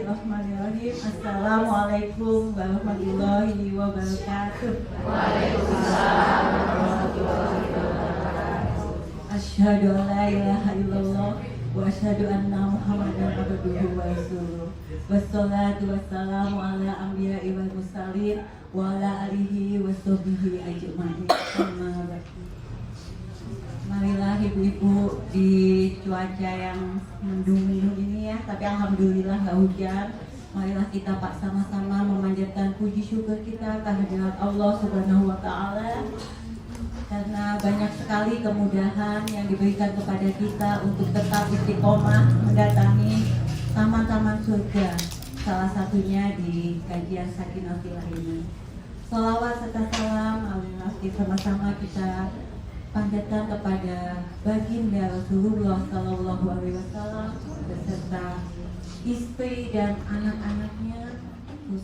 Bismillahirrahmanirrahim. Assalamualaikum warahmatullahi wabarakatuh. Waalaikumsalam warahmatullahi wabarakatuh. Asyhadu an la ilaha illallah wa asyhadu anna Muhammadan abduhu wa rasuluh. Wassalatu wassalamu ala anbiya'i wal mursalin wa ala alihi wa sahbihi ajmain. Amma ba'du. Marilah ibu-ibu di cuaca yang mendung-mendung ini ya, tapi alhamdulillah nggak hujan. Marilah kita Pak sama-sama memanjatkan puji syukur kita kehadirat Allah Subhanahu wa taala. Karena banyak sekali kemudahan yang diberikan kepada kita untuk tetap istiqomah mendatangi taman-taman surga. Salah satunya di kajian Sakinah Filah ini. Salawat serta salam alhamdulillah sama-sama kita panjatkan kepada baginda Rasulullah Sallallahu Alaihi Wasallam beserta istri dan anak-anaknya,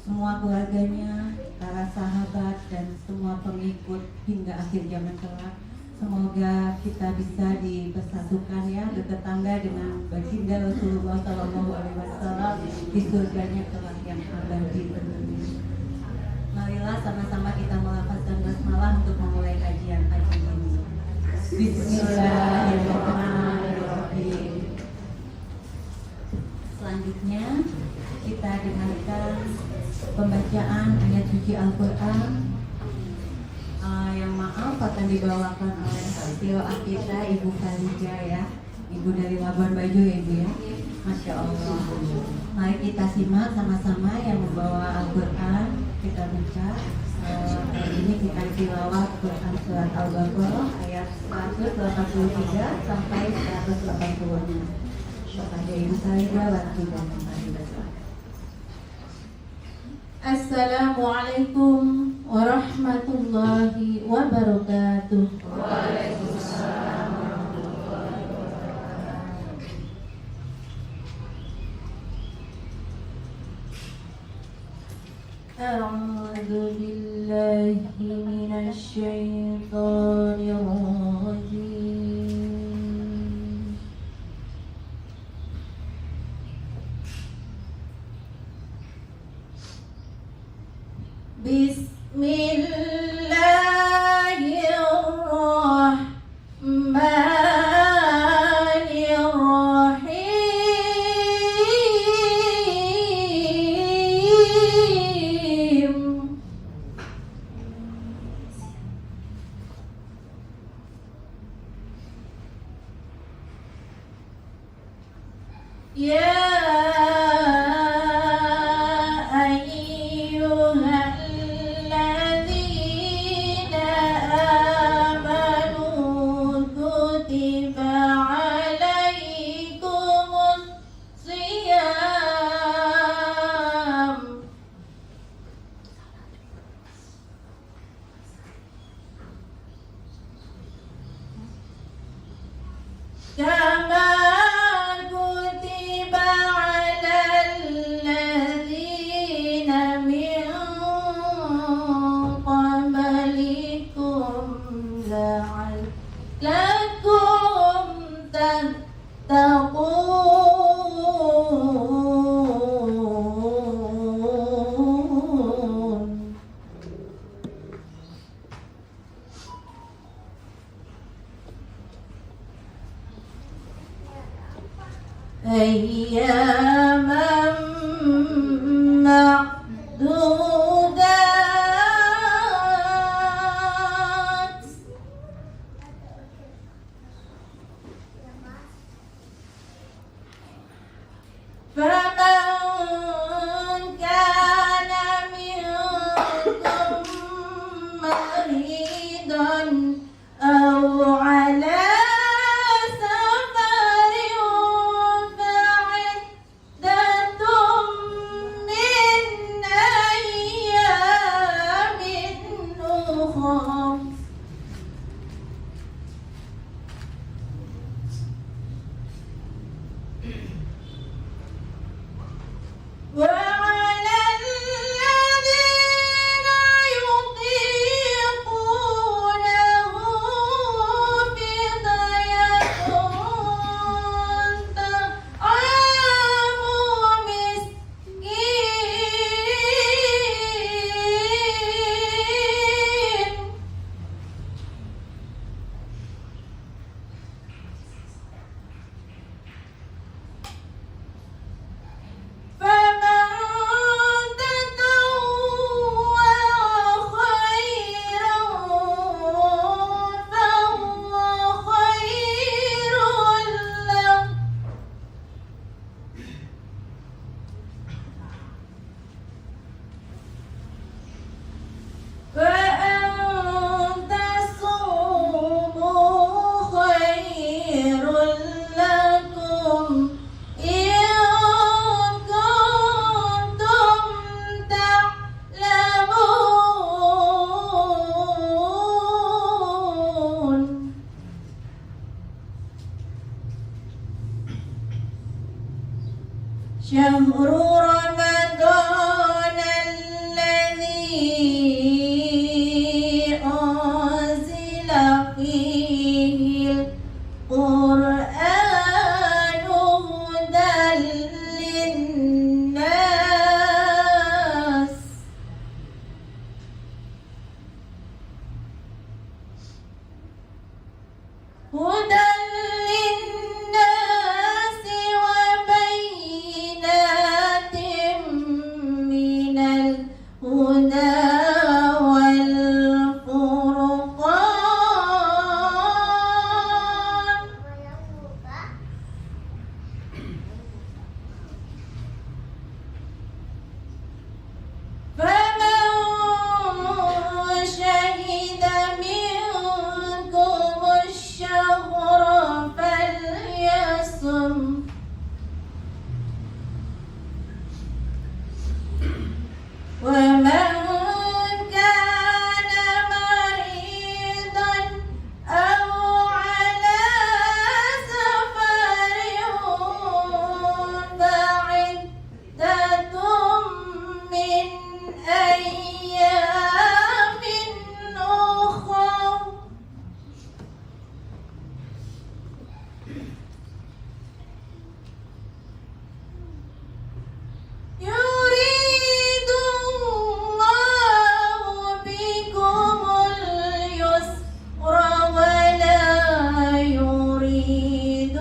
semua keluarganya, para sahabat dan semua pengikut hingga akhir zaman kelak. Semoga kita bisa dipersatukan ya, bertetangga dengan baginda Rasulullah Sallallahu Alaihi Wasallam di surganya kelak yang abadi tentunya. Marilah sama-sama kita melafazkan basmalah untuk memulai kajian pagi ini. Bismillahirrahmanirrahim. Selanjutnya kita dengarkan pembacaan ayat suci Al-Quran yang maaf akan dibawakan oleh Tio kita Ibu Khalija ya, Ibu dari Labuan Bajo ya Ibu ya. Masya Allah. Mari kita simak sama-sama yang membawa Al-Quran. Kita baca hari ini kita tilawah Quran surat Al-Baqarah ayat 183 sampai 180-nya. Kepada Ibu Khalija waktu dan Assalamualaikum warahmatullahi wabarakatuh. Waalaikumsalam warahmatullahi wabarakatuh. A'udzu billahi minasy syaithanir rajim. Bismillahirrahmanirrahim. Ya ayyuhalladzina amanu kutiba alaikumus shiyam kama kutiba alal ladzina min qablikum la'allakum tattaqun. Ayyaman ma'dudat. Faman kana minkum maridan aw ala safarin fa'iddatun min ayyamin ukhra. وعلى الذين يطيقونه فدية طعام مسكين شهر رمضان الذي أنزل فيه القرآن هدى للناس وبينات من الهدى والفرقان فمن شهد منكم الشهر فليصم ومن كان مريضا أو على سفر فعدة من أيام أخر يريد الله بكم اليسر ولا يريد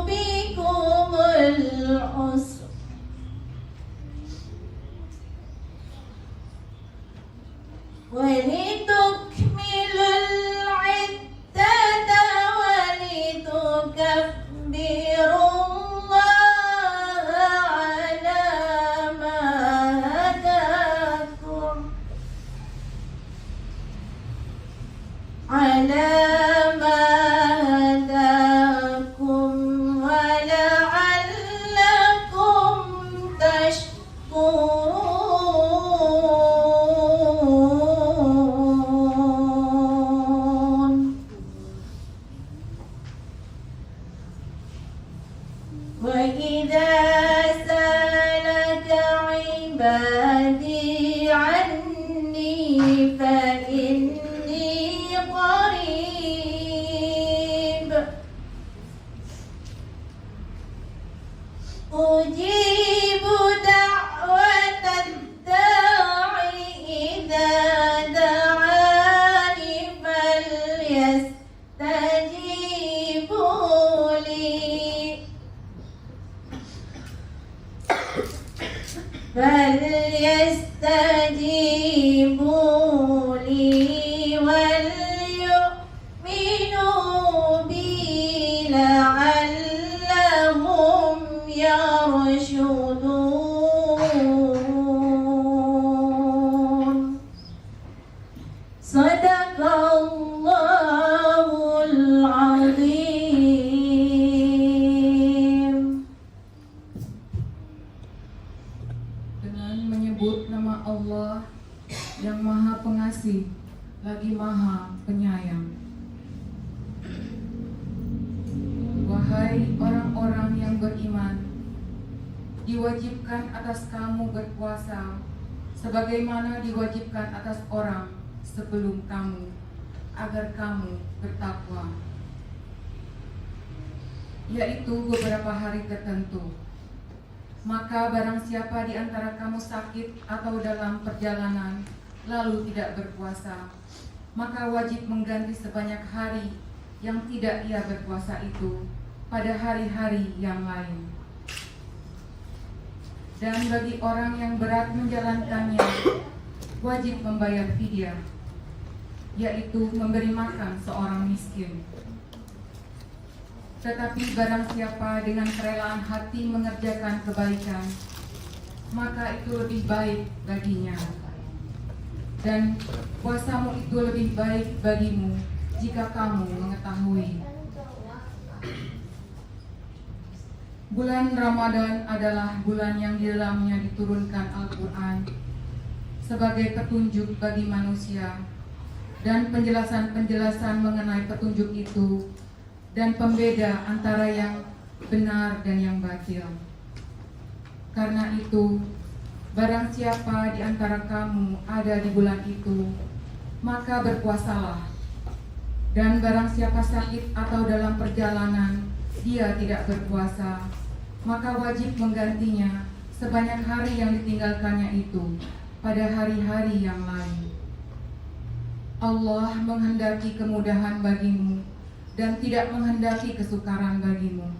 بكم العسر ولتكملوا العدة ولتكبروا الله على ما هداكم ولعلكم تشكرون وإذا سألك عبادي عني فإني قريب أجيب دعوة الداعي إذا دعاني فليستجيبوا لي فليستجيبوا لي وليؤمنوا بي لعلهم يرشدون صدق الله العظيم. Dengan menyebut nama Allah yang Maha Pengasih lagi Maha Penyayang. Wahai orang-orang yang beriman, diwajibkan atas kamu berpuasa sebagaimana diwajibkan atas orang sebelum kamu, agar kamu bertakwa, yaitu beberapa hari tertentu. Maka barang siapa di antara kamu sakit atau dalam perjalanan lalu tidak berpuasa, maka wajib mengganti sebanyak hari yang tidak ia berpuasa itu pada hari-hari yang lain. Dan bagi orang yang berat menjalankannya, wajib membayar fidyah, yaitu memberi makan seorang miskin. Tetapi barang siapa dengan kerelaan hati mengerjakan kebaikan, maka itu lebih baik baginya. Dan puasamu itu lebih baik bagimu jika kamu mengetahui. Bulan Ramadan adalah bulan yang di dalamnya diturunkan Al-Quran sebagai petunjuk bagi manusia, dan penjelasan-penjelasan mengenai petunjuk itu dan pembeda antara yang benar dan yang batil. Karena itu, barang siapa di antara kamu ada di bulan itu, maka berpuasalah. Dan barang siapa sakit atau dalam perjalanan, dia tidak berpuasa, maka wajib menggantinya sebanyak hari yang ditinggalkannya itu pada hari-hari yang lain. Allah menghendaki kemudahan bagimu dan tidak menghendaki kesukaran bagimu.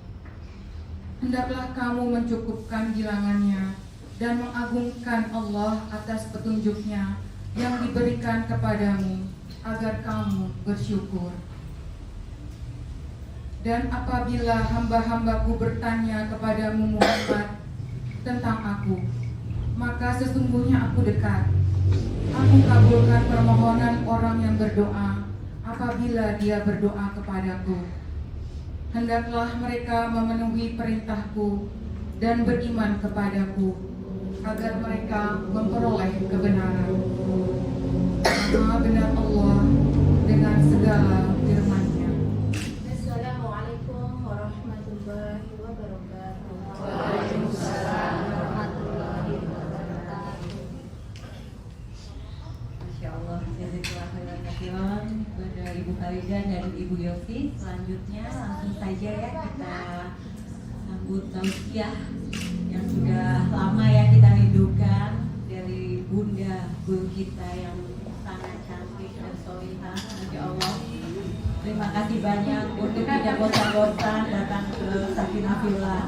Hendaklah kamu mencukupkan bilangannya dan mengagungkan Allah atas petunjuknya yang diberikan kepadamu agar kamu bersyukur. Dan apabila hamba-hambaku bertanya kepadamu Muhammad tentang aku, maka sesungguhnya aku dekat. Aku kabulkan permohonan orang yang berdoa apabila dia berdoa kepadaku. Hendaklah mereka memenuhi perintahku dan beriman kepadaku, agar mereka memperoleh kebenaran. Maha benar Allah dengan segala firman-Nya. Assalamualaikum warahmatullahi wabarakatuh. Waalaikumsalam warahmatullahi wabarakatuh. Masya Allah, jazakallah khairan katsiran kepada Ibu Khalidah dan Ibu Yosi. Selanjutnya langsung saja ya kita sambut tausiah yang sudah lama ya kita rindukan dari Bunda Guru kita yang sangat cantik dan solihah. Masya Allah. Terima kasih banyak untuk tidak bosan-bosan datang ke Sakinah Villa.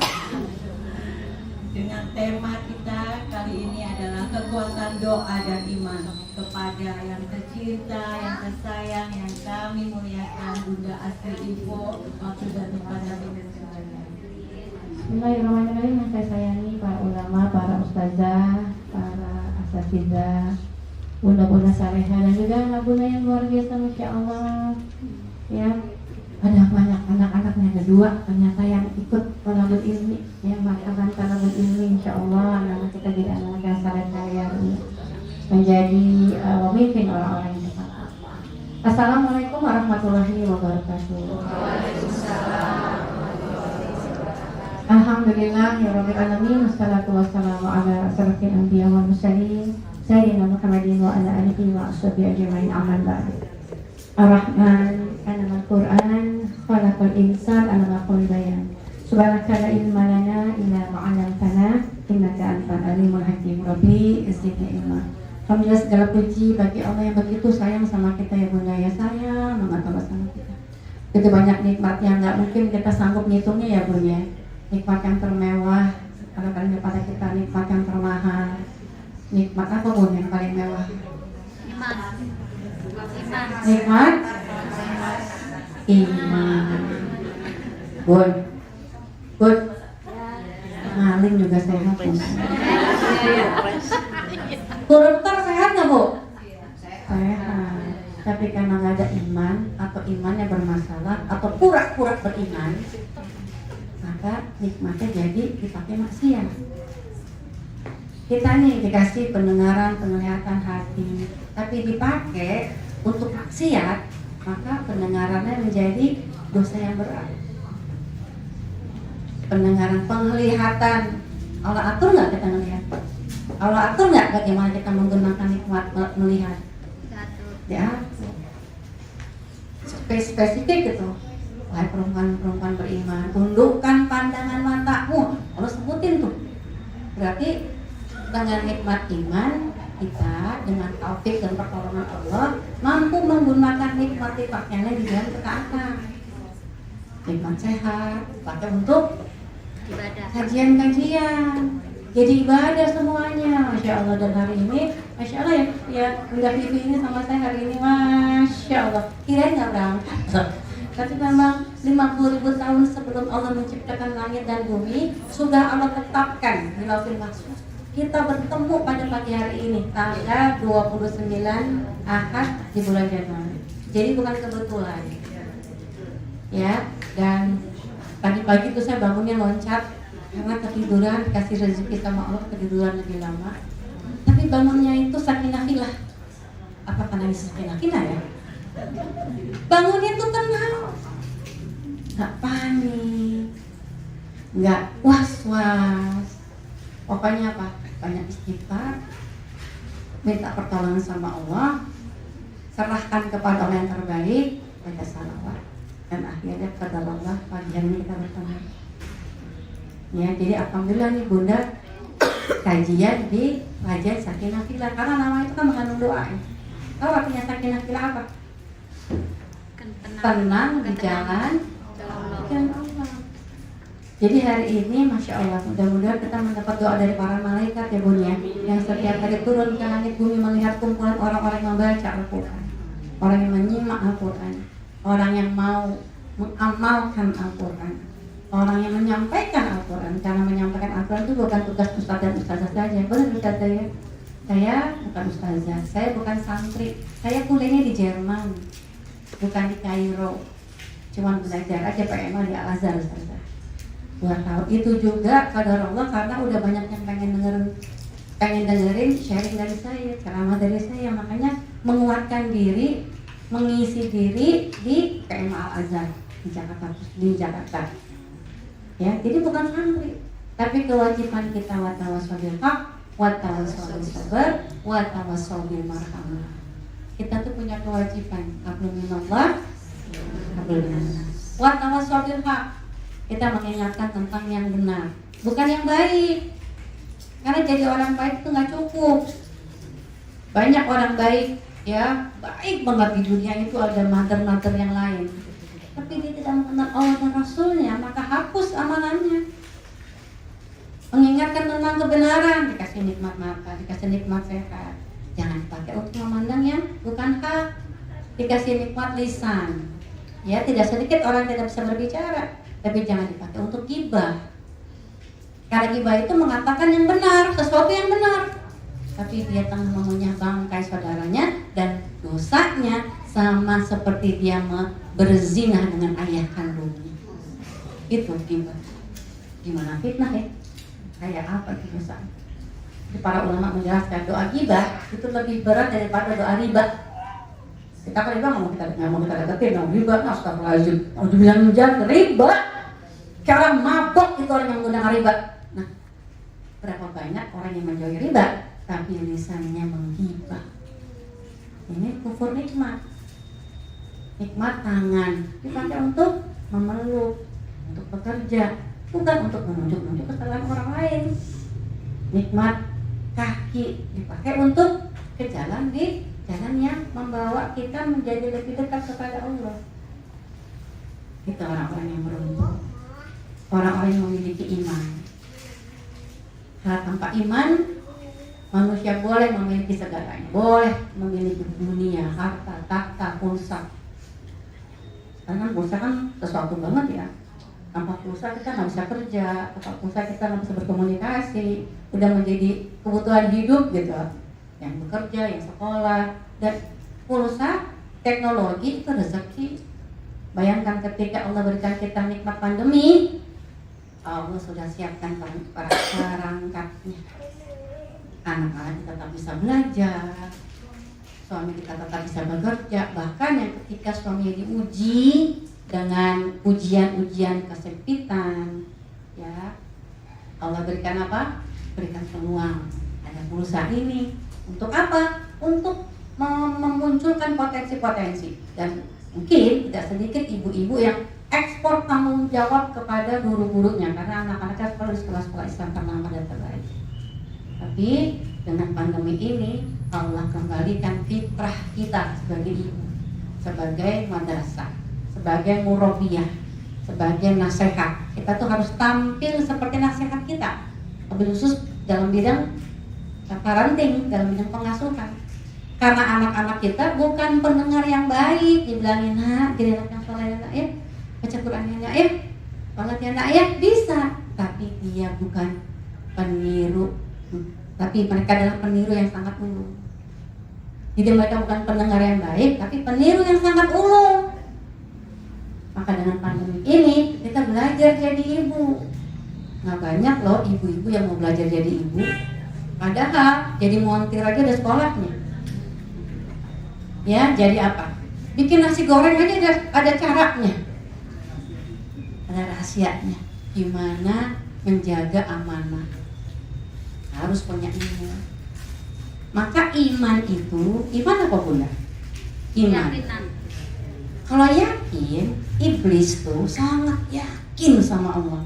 Dengan tema kita kali ini adalah kekuatan doa dan iman kepada yang tercinta, yang tersayang, yang kami muliakan Bunda Astri Info waktu dan tempat kami bersejarah. Bismillahirrahmanirrahim. Yang saya sayangi para ulama, para ustazah, para asatidzah, bunda-bunda salehah dan juga anak bunda yang luar biasa, masya Allah. Ya, ada banyak anak-anaknya, ada 2 ternyata yang ikut talabul ilmi. Ya, marhaban talabul ilmi, insya Allah anak kita jadi anak yang saleh yang menjadi pemimpin orang-orang yang bertakwa. Assalamualaikum warahmatullahi wabarakatuh. Alhamdulillah ya rabbil alamin, wassalatu wassalamu ala asyrafil anbiya wal mursalin sayyidina Muhammadin wa ala alihi wa ashabihi ajmain, amma ba'd. Ar-Rahman alamal Qur'an khalaqal insan alamal bayan. Subhanaka la ilma lana illa ma 'allamtana innaka antal alimul hakim. Rabbi zidni ilma. Alhamdulillah, segala puji bagi Allah yang begitu sayang sama kita ya Bunda ya, sayang banget sama kita. Itu banyak nikmat yang nggak mungkin kita sanggup ngitungnya ya Bunda ya. Nikmat yang termewah, kalau kalian pada kita nikmat yang termahal. Nikmat apa Bun yang paling mewah? Iman. Nikmat iman. Bun, maling juga sehat Bun. Koruptor sehat nggak Bu? Sehat. Tapi karena nggak ada iman atau imannya bermasalah atau pura-pura beriman, maka nikmatnya jadi dipakai maksiat. Kita nih dikasih pendengaran, penglihatan hati, tapi dipakai untuk maksiat, maka pendengarannya menjadi dosa yang berat. Pendengaran, penglihatan, Allah atur nggak kita melihat? Allah atur nggak bagaimana kita menggunakan nikmat melihat? Ya, spesifik gitu. Wahai perempuan-perempuan beriman, tundukkan pandangan matamu. Allah sebutin tuh. Berarti dengan nikmat iman kita dengan taufik dan pertolongan Allah mampu menggunakan nikmat pakaiannya di dalam ketaatan. Nikmat sehat pakai untuk Ibadah. kajian-kajian. Jadi ibadah semuanya, masya Allah. Dan hari ini, masya Allah ya Bunda Vivi ini sama saya hari ini, masya Allah. Kirain nggak berangkat. Tapi memang 50.000 tahun sebelum Allah menciptakan langit dan bumi sudah Allah tetapkan di Lauhul Mahfuz. Kita bertemu pada pagi hari ini tanggal 29 Ahad di bulan Januari. Jadi bukan kebetulan. Ya, dan tadi pagi itu saya bangunnya loncat karena ketiduran, dikasih rezeki sama Allah ketiduran lebih lama. Tapi bangunnya itu sakinah-filah. Apa karena ini sakinah-filah ya? Bangunnya itu tenang, nggak panik, nggak was-was, Pokoknya apa? Banyak istighfar, minta pertolongan sama Allah, serahkan kepada Allah yang terbaik, baca salawat, dan akhirnya kata Allah pagi ini kita bertemu. Ya, jadi alhamdulillah nih Bunda kajian di kajian Sakinah Fillah, karena nama itu kan mengandung doa. Tahu artinya Sakinah Fillah apa? Tenang di jalan Allah. Jadi hari ini Masya Allah, mudah-mudahan kita mendapat doa dari para malaikat ya Bun ya, yang setiap hari turun ke langit bumi melihat kumpulan orang-orang yang membaca Al-Quran, orang yang menyimak Al-Quran, orang yang mau mengamalkan Al-Quran, orang yang menyampaikan Al-Quran. Karena menyampaikan Al-Quran itu bukan tugas ustaz dan ustazah saja. Benar ustazah ya? Saya bukan ustazah, saya bukan santri, saya kuliahnya di Jerman, bukan di Kairo, cuman belajar aja PMA di Al-Azhar ustazah. 2 tahun itu juga kadar Allah, karena udah banyak yang pengen dengerin sharing dari saya, ceramah dari saya, makanya menguatkan diri, mengisi diri di PMA Al-Azhar di Jakarta. Ya, jadi bukan santri, tapi kewajiban kita watawasau bil haq, watawasau bis sabr, watawasau bil marhamah. Kita tuh punya kewajiban, hablum minallah, hablum minannas. Watawasau bil haq, kita mengingatkan tentang yang benar, bukan yang baik. Karena jadi orang baik itu nggak cukup. Banyak orang baik, ya baik banget di dunia itu, ada mater-mater yang lain, tapi dia tidak mengenal Allah dan Rasulnya, maka hapus amalannya. Mengingatkan tentang kebenaran, dikasih nikmat mata, dikasih nikmat sehat, jangan dipakai untuk memandang yang bukan hak. Dikasih nikmat lisan, ya tidak sedikit orang tidak bisa berbicara, tapi jangan dipakai untuk ghibah. Karena ghibah itu mengatakan yang benar, sesuatu yang benar, tapi dia tengah mengunyah bangkai saudaranya, dan dosanya sama seperti dia berzina dengan ayah kandungnya. Itu ghibah. Gimana fitnah ya? Kayak apa itu dosa? Para ulama menjelaskan doa ghibah itu lebih berat daripada doa riba. Kita kan riba nggak mau kita deketin, nggak riba, astagfirullahaladzim, mau dibilang jangan riba. Cara mabok itu orang yang menggunakan riba. Nah, berapa banyak orang yang menjauhi riba, tapi lisannya menghibah. Ini kufur nikmat. Nikmat tangan dipakai untuk memeluk, untuk bekerja, bukan untuk menunjuk-nunjuk kesalahan orang lain. Nikmat kaki dipakai untuk ke jalan di jalan yang membawa kita menjadi lebih dekat kepada Allah. Kita orang-orang yang beruntung, orang-orang yang memiliki iman. Karena tanpa iman, manusia boleh memiliki segalanya, boleh memiliki dunia, harta, takhta, pulsa. Karena pulsa kan sesuatu banget ya. Tanpa pulsa kita nggak bisa kerja, tanpa pulsa kita nggak bisa berkomunikasi, udah menjadi kebutuhan hidup gitu. Yang bekerja, yang sekolah, dan pulsa, teknologi itu rezeki. Bayangkan ketika Allah berikan kita nikmat pandemi, Allah sudah siapkan para perangkatnya. Anak-anak kita tetap bisa belajar, suami kita tetap bisa bekerja. Bahkan yang ketika suami diuji dengan ujian-ujian kesempitan, ya Allah berikan apa? Berikan peluang. Ada pulsa ini untuk apa? Untuk memunculkan potensi-potensi. Dan mungkin tidak sedikit ibu-ibu yang ekspor tanggung jawab kepada guru-gurunya, karena anak-anaknya sekolah di sekolah-sekolah Islam ternama dan terbaik. Tapi dengan pandemi ini Allah kembalikan fitrah kita sebagai ibu, sebagai madrasah, sebagai murabiyah, sebagai nasihat. Kita tuh harus tampil seperti nasihat kita, lebih khusus dalam bidang parenting, dalam bidang pengasuhan. Karena anak-anak kita bukan pendengar yang baik, dibilangin nak, jadi anak yang soleh nak ya, baca Qurannya nak ya, sholat ya nak ya, bisa. Tapi dia bukan peniru, tapi mereka adalah peniru yang sangat ulung. Jadi mereka bukan pendengar yang baik, tapi peniru yang sangat ulung. Maka dengan pandemi ini kita belajar jadi ibu. Nggak banyak loh ibu-ibu yang mau belajar jadi ibu, padahal jadi montir aja ada sekolahnya. Ya, jadi apa? Bikin nasi goreng aja ada caranya, ada rahasianya. Gimana menjaga amanah, harus punya ilmu. Maka iman itu, iman apa Bunda? Iman. Keyakinan. Kalau yakin, iblis tuh sangat yakin sama Allah.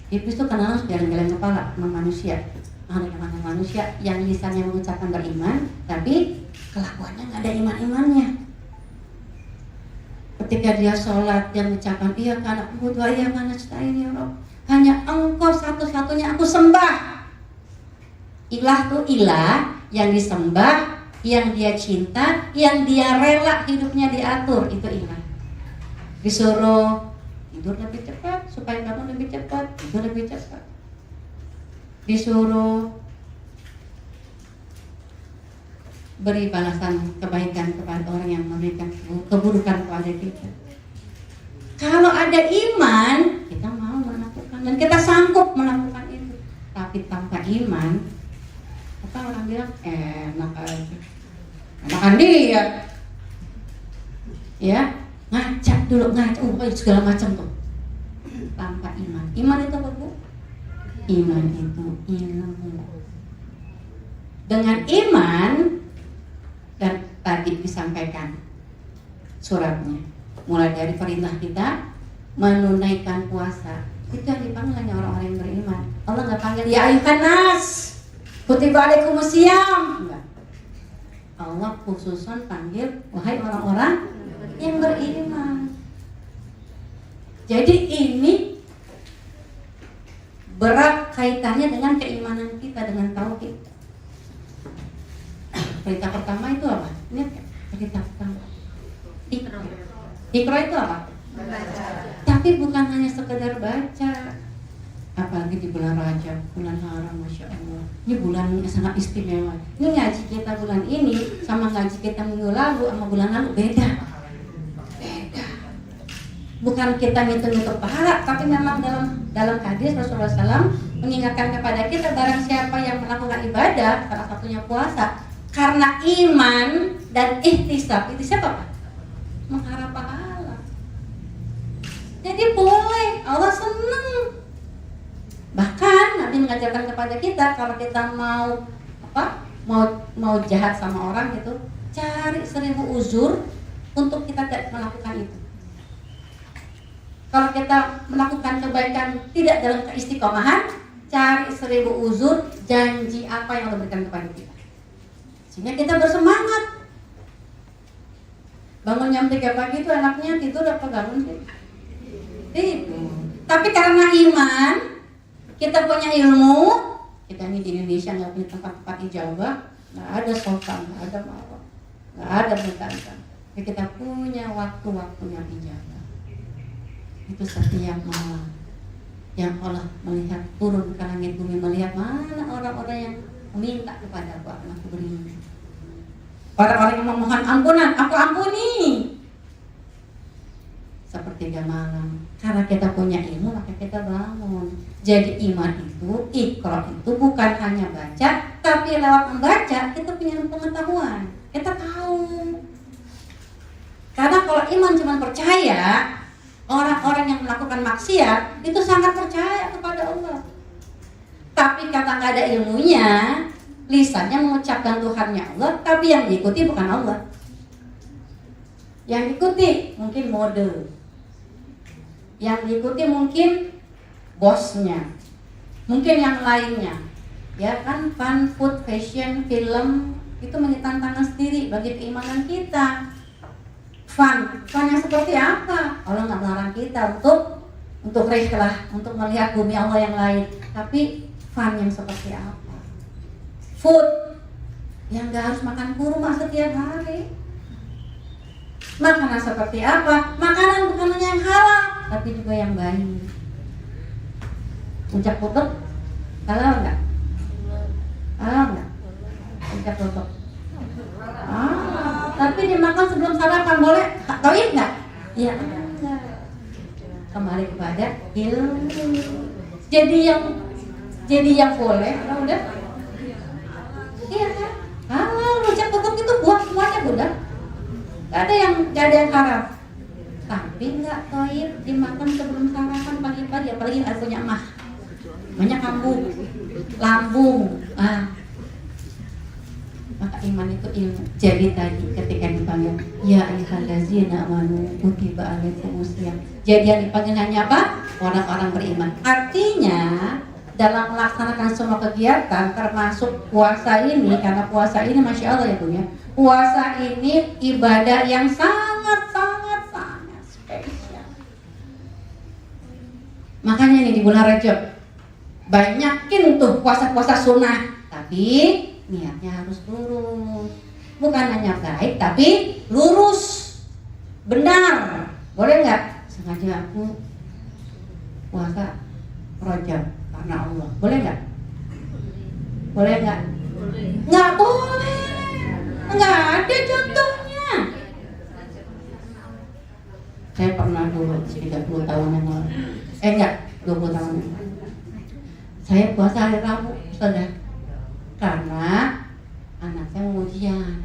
Iblis tuh kadang-kadang geleng-geleng kepala sama manusia. Mana manusia yang lisannya mengucapkan beriman, tapi kelakuannya nggak ada iman-imannya. Ketika dia sholat, dia mengucapkan iya kan aku butuh iya mana ini ya Rob. Hanya Engkau satu-satunya aku sembah. Ilah tuh ilah yang disembah, yang dia cinta, yang dia rela hidupnya diatur, itu iman. Disuruh tidur lebih cepat supaya bangun lebih cepat, tidur lebih cepat. Disuruh beri balasan kebaikan kepada orang yang memberikan keburukan kepada kita. Kalau ada iman, kita mau melakukan dan kita sanggup melakukan itu. Tapi tanpa iman, apa orang bilang enak aja, enakan dia, ya ngajak dulu segala macam tuh. Tanpa iman, iman itu apa Bu? Iman itu ilmu. Dengan iman, dan tadi disampaikan suratnya, mulai dari perintah kita menunaikan puasa, itu yang dipanggil hanya orang-orang yang beriman. Allah nggak panggil ya ayyuhan nas kutiba alaikumusiyam, enggak. Allah khususan panggil wahai orang-orang yang beriman. Jadi ini berat kaitannya dengan keimanan kita, dengan tauhid. Perintah pertama itu apa? Ini perintah pertama. Iqra itu apa? Baca. Tapi bukan hanya sekedar baca. Apalagi di bulan Rajab, bulan haram, Masya Allah. Ini bulan yang sangat istimewa. Ini ngaji kita bulan ini sama ngaji kita minggu lalu sama bulan lalu beda. Bukan kita ngitung-ngitung pahala, tapi memang dalam hadis Rasulullah SAW mengingatkan kepada kita, barang siapa yang melakukan ibadah, salah satunya puasa, karena iman dan ihtisab. Ihtisab apa? Mengharap pahala. Jadi boleh, Allah senang. Bahkan Nabi mengajarkan kepada kita, kalau kita mau jahat sama orang gitu, cari 1000 uzur untuk kita tidak melakukan itu. Kalau kita melakukan kebaikan tidak dalam keistiqomahan, cari 1000 uzur janji apa yang Allah berikan kepada kita, sehingga kita bersemangat. Bangun jam 3 pagi itu enaknya tidur apa bangun sih? Tidur. Tapi karena iman, kita punya ilmu. Kita ini di Indonesia nggak punya tempat-tempat ijabah, nggak ada sopan, nggak ada marah, nggak ada bentar-bentar. Tapi kita punya waktu-waktu yang ijabah. Itu setiap malam yang Allah melihat turun ke langit bumi, melihat mana orang-orang yang meminta kepada aku akan aku beri. Orang-orang yang memohon ampunan, aku ampuni. Sepertiga malam. Karena kita punya ilmu, maka kita bangun. Jadi iman itu, iqra itu bukan hanya baca, tapi lewat membaca kita punya pengetahuan. Kita tahu. Karena kalau iman cuma percaya, orang-orang yang melakukan maksiat itu sangat percaya kepada Allah. Tapi karena nggak ada ilmunya, lisannya mengucapkan Tuhannya Allah, tapi yang diikuti bukan Allah. Yang diikuti mungkin mode, yang diikuti mungkin bosnya, mungkin yang lainnya. Ya kan, fun, food, fashion, film itu menjadi tantangan sendiri bagi keimanan kita. Fun yang seperti apa? Allah nggak melarang kita untuk rehlah, untuk melihat bumi Allah yang lain. Tapi fun yang seperti apa? Food yang nggak harus makan kurma setiap hari. Makanan seperti apa? Makanan bukan hanya yang halal, tapi juga yang baik. Puncak bobek halal nggak? Halal nggak? Puncak bobek. Tapi dimakan sebelum sarapan boleh? Tauhid nggak? Iya. Kembali kepada ilmu. Jadi yang boleh, atau udah? Iya kan? Halal, rujak bobek itu buah semuanya Bunda. Gak ada yang haram. Tapi nggak tauhid dimakan sebelum sarapan pagi-pagi, apalagi ada punya emah. Banyak kambing. lambung. Maka iman itu ilmu. Jadi tadi ketika dipanggil ya ayyuhallazina amanu kutiba alaikumusiyam, jadi yang dipanggil hanya apa? Orang-orang beriman. Artinya dalam melaksanakan semua kegiatan termasuk puasa ini, karena puasa ini Masya Allah ya Bu ya, puasa ini ibadah yang sangat spesial. Makanya nih di bulan Rajab banyakin tuh puasa-puasa sunnah, tapi niatnya harus lurus. Bukan hanya baik tapi lurus, benar. Boleh nggak sengaja aku puasa Rajab karena Allah, boleh nggak? Boleh nggak? Nggak boleh, nggak ada contohnya. Saya pernah dulu 30 tahun yang lalu, 20 tahun yang lalu, saya puasa hari Rabu, saudara, karena anak saya mau ujian.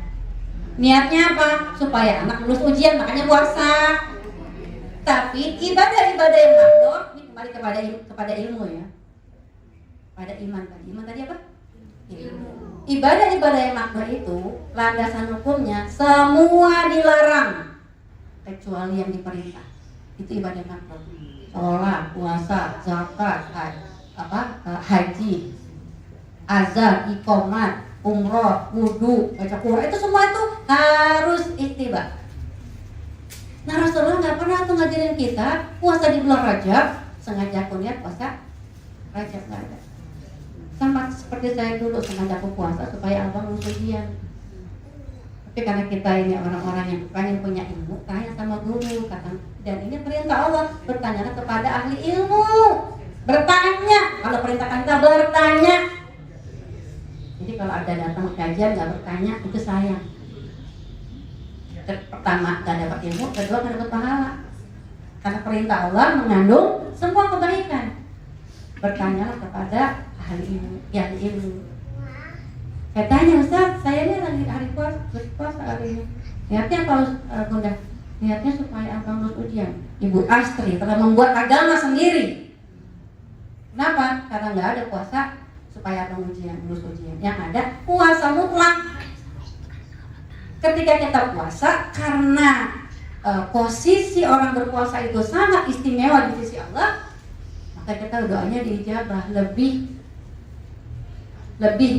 Niatnya apa? Supaya anak lulus ujian, makanya puasa. Tapi ibadah-ibadah yang makhluk ini kembali kepada ilmu ya. Pada iman tadi. Iman tadi apa? Ilmu. Ibadah-ibadah yang makhluk itu landasan hukumnya semua dilarang kecuali yang diperintah. Itu ibadah makhluk. Sholat, puasa, zakat, haji, azan, iqomat, umroh, wudu, baca Quran, itu semua itu harus ittiba. Nah Rasulullah nggak pernah tuh ngajarin kita puasa di bulan Rajab, sengaja aku lihat puasa Rajab nggak ada. Sama seperti saya dulu sengaja aku puasa supaya abang lulus ujian. Tapi karena kita ini orang-orang yang pengen punya ilmu, tanya sama guru, kata, dan ini perintah Allah, bertanyalah kepada ahli ilmu. Bertanya, kalau perintahkan kita bertanya. Jadi kalau ada datang kajian nggak bertanya, itu sayang. Pertama nggak dapat ilmu, kedua nggak dapat pahala. Karena perintah Allah mengandung semua kebaikan. Bertanyalah kepada ahli ilmu, yang ilmu. Saya tanya, Ustaz, saya ini lagi hari puasa hari ini. Niatnya apa, Bunda? Niatnya supaya abang lulus ujian. Ibu Astri telah membuat agama sendiri. Kenapa? Karena nggak ada puasa supaya abang lulus ujian. Yang ada puasa mutlak. Ketika kita puasa, karena posisi orang berpuasa itu sangat istimewa di sisi Allah, maka kita doanya diijabah, lebih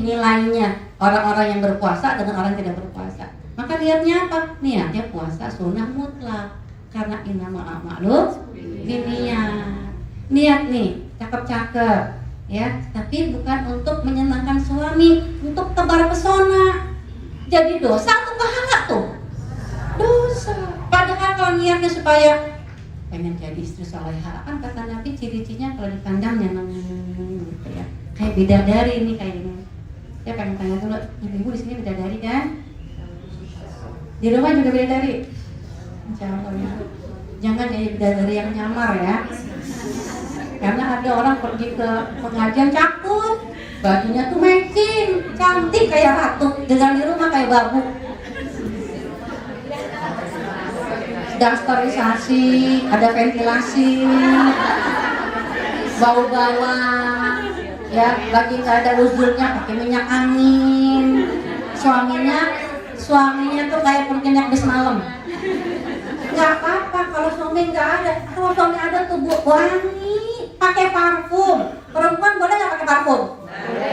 nilainya orang-orang yang berpuasa dengan orang yang tidak berpuasa. Maka niatnya apa? Niatnya puasa sunnah mutlak. Karena innamal a'malu binniyat. Niat nih, cakep-cakep ya, tapi bukan untuk menyenangkan suami, untuk tebar pesona. Jadi dosa atau pahala tuh? Dosa. Padahal kalau niatnya supaya pengen jadi istri salehah, kan kata Nabi ciri-cirinya kalau dipandang nyeneng gitu ya. Kayak bidadari ini kayak ini. Ya pengen tanya dulu, ibu di sini bidadari kan? Di rumah juga bidadari? Insya Allah ya. Jangan jadi bidadari yang nyamar ya. Karena ada orang pergi ke pengajian cakep, bajunya tuh matching, cantik kayak ratu, dengan di rumah kayak babu. Sedang sterilisasi, ada ventilasi, bau-bawang, ya lagi nggak ada uzurnya pakai minyak angin. Suaminya tuh kayak pengenyak bis malam. Nggak apa-apa kalau suami nggak ada. Kalau suami ada tuh wangi, pakai parfum. Perempuan boleh nggak pakai parfum?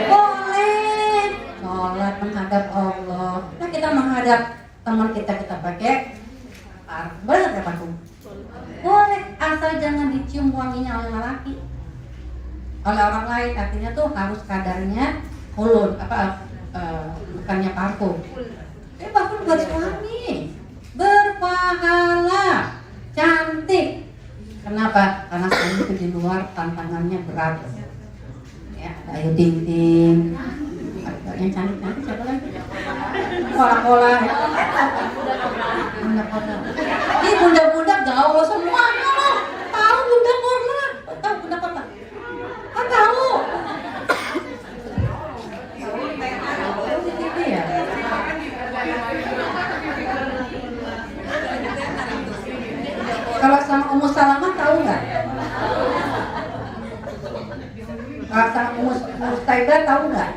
Boleh. Sholat menghadap Allah. Nah kita menghadap teman kita pakai parfum. Boleh nggak pakai parfum? Boleh, asal jangan dicium wanginya oleh lelaki. Oleh orang lain, artinya tuh harus kadarnya hulun, bukannya parfum. Parfum buat suami, berpahala, cantik. Kenapa? Karena suami itu di luar tantangannya berat. Ya, ada Ayu Ting Ting, yang cantik siapa lagi? Pola-pola. Bunda-bunda. Ini bunda-bunda gaul semuanya loh. Tahu bunda-bunda? Tahu bunda-bunda? Kan tahu. Ya. Kalau sama Ummu Salamah tahu nggak? Kalau sama Ummu Mustaidah tahu nggak?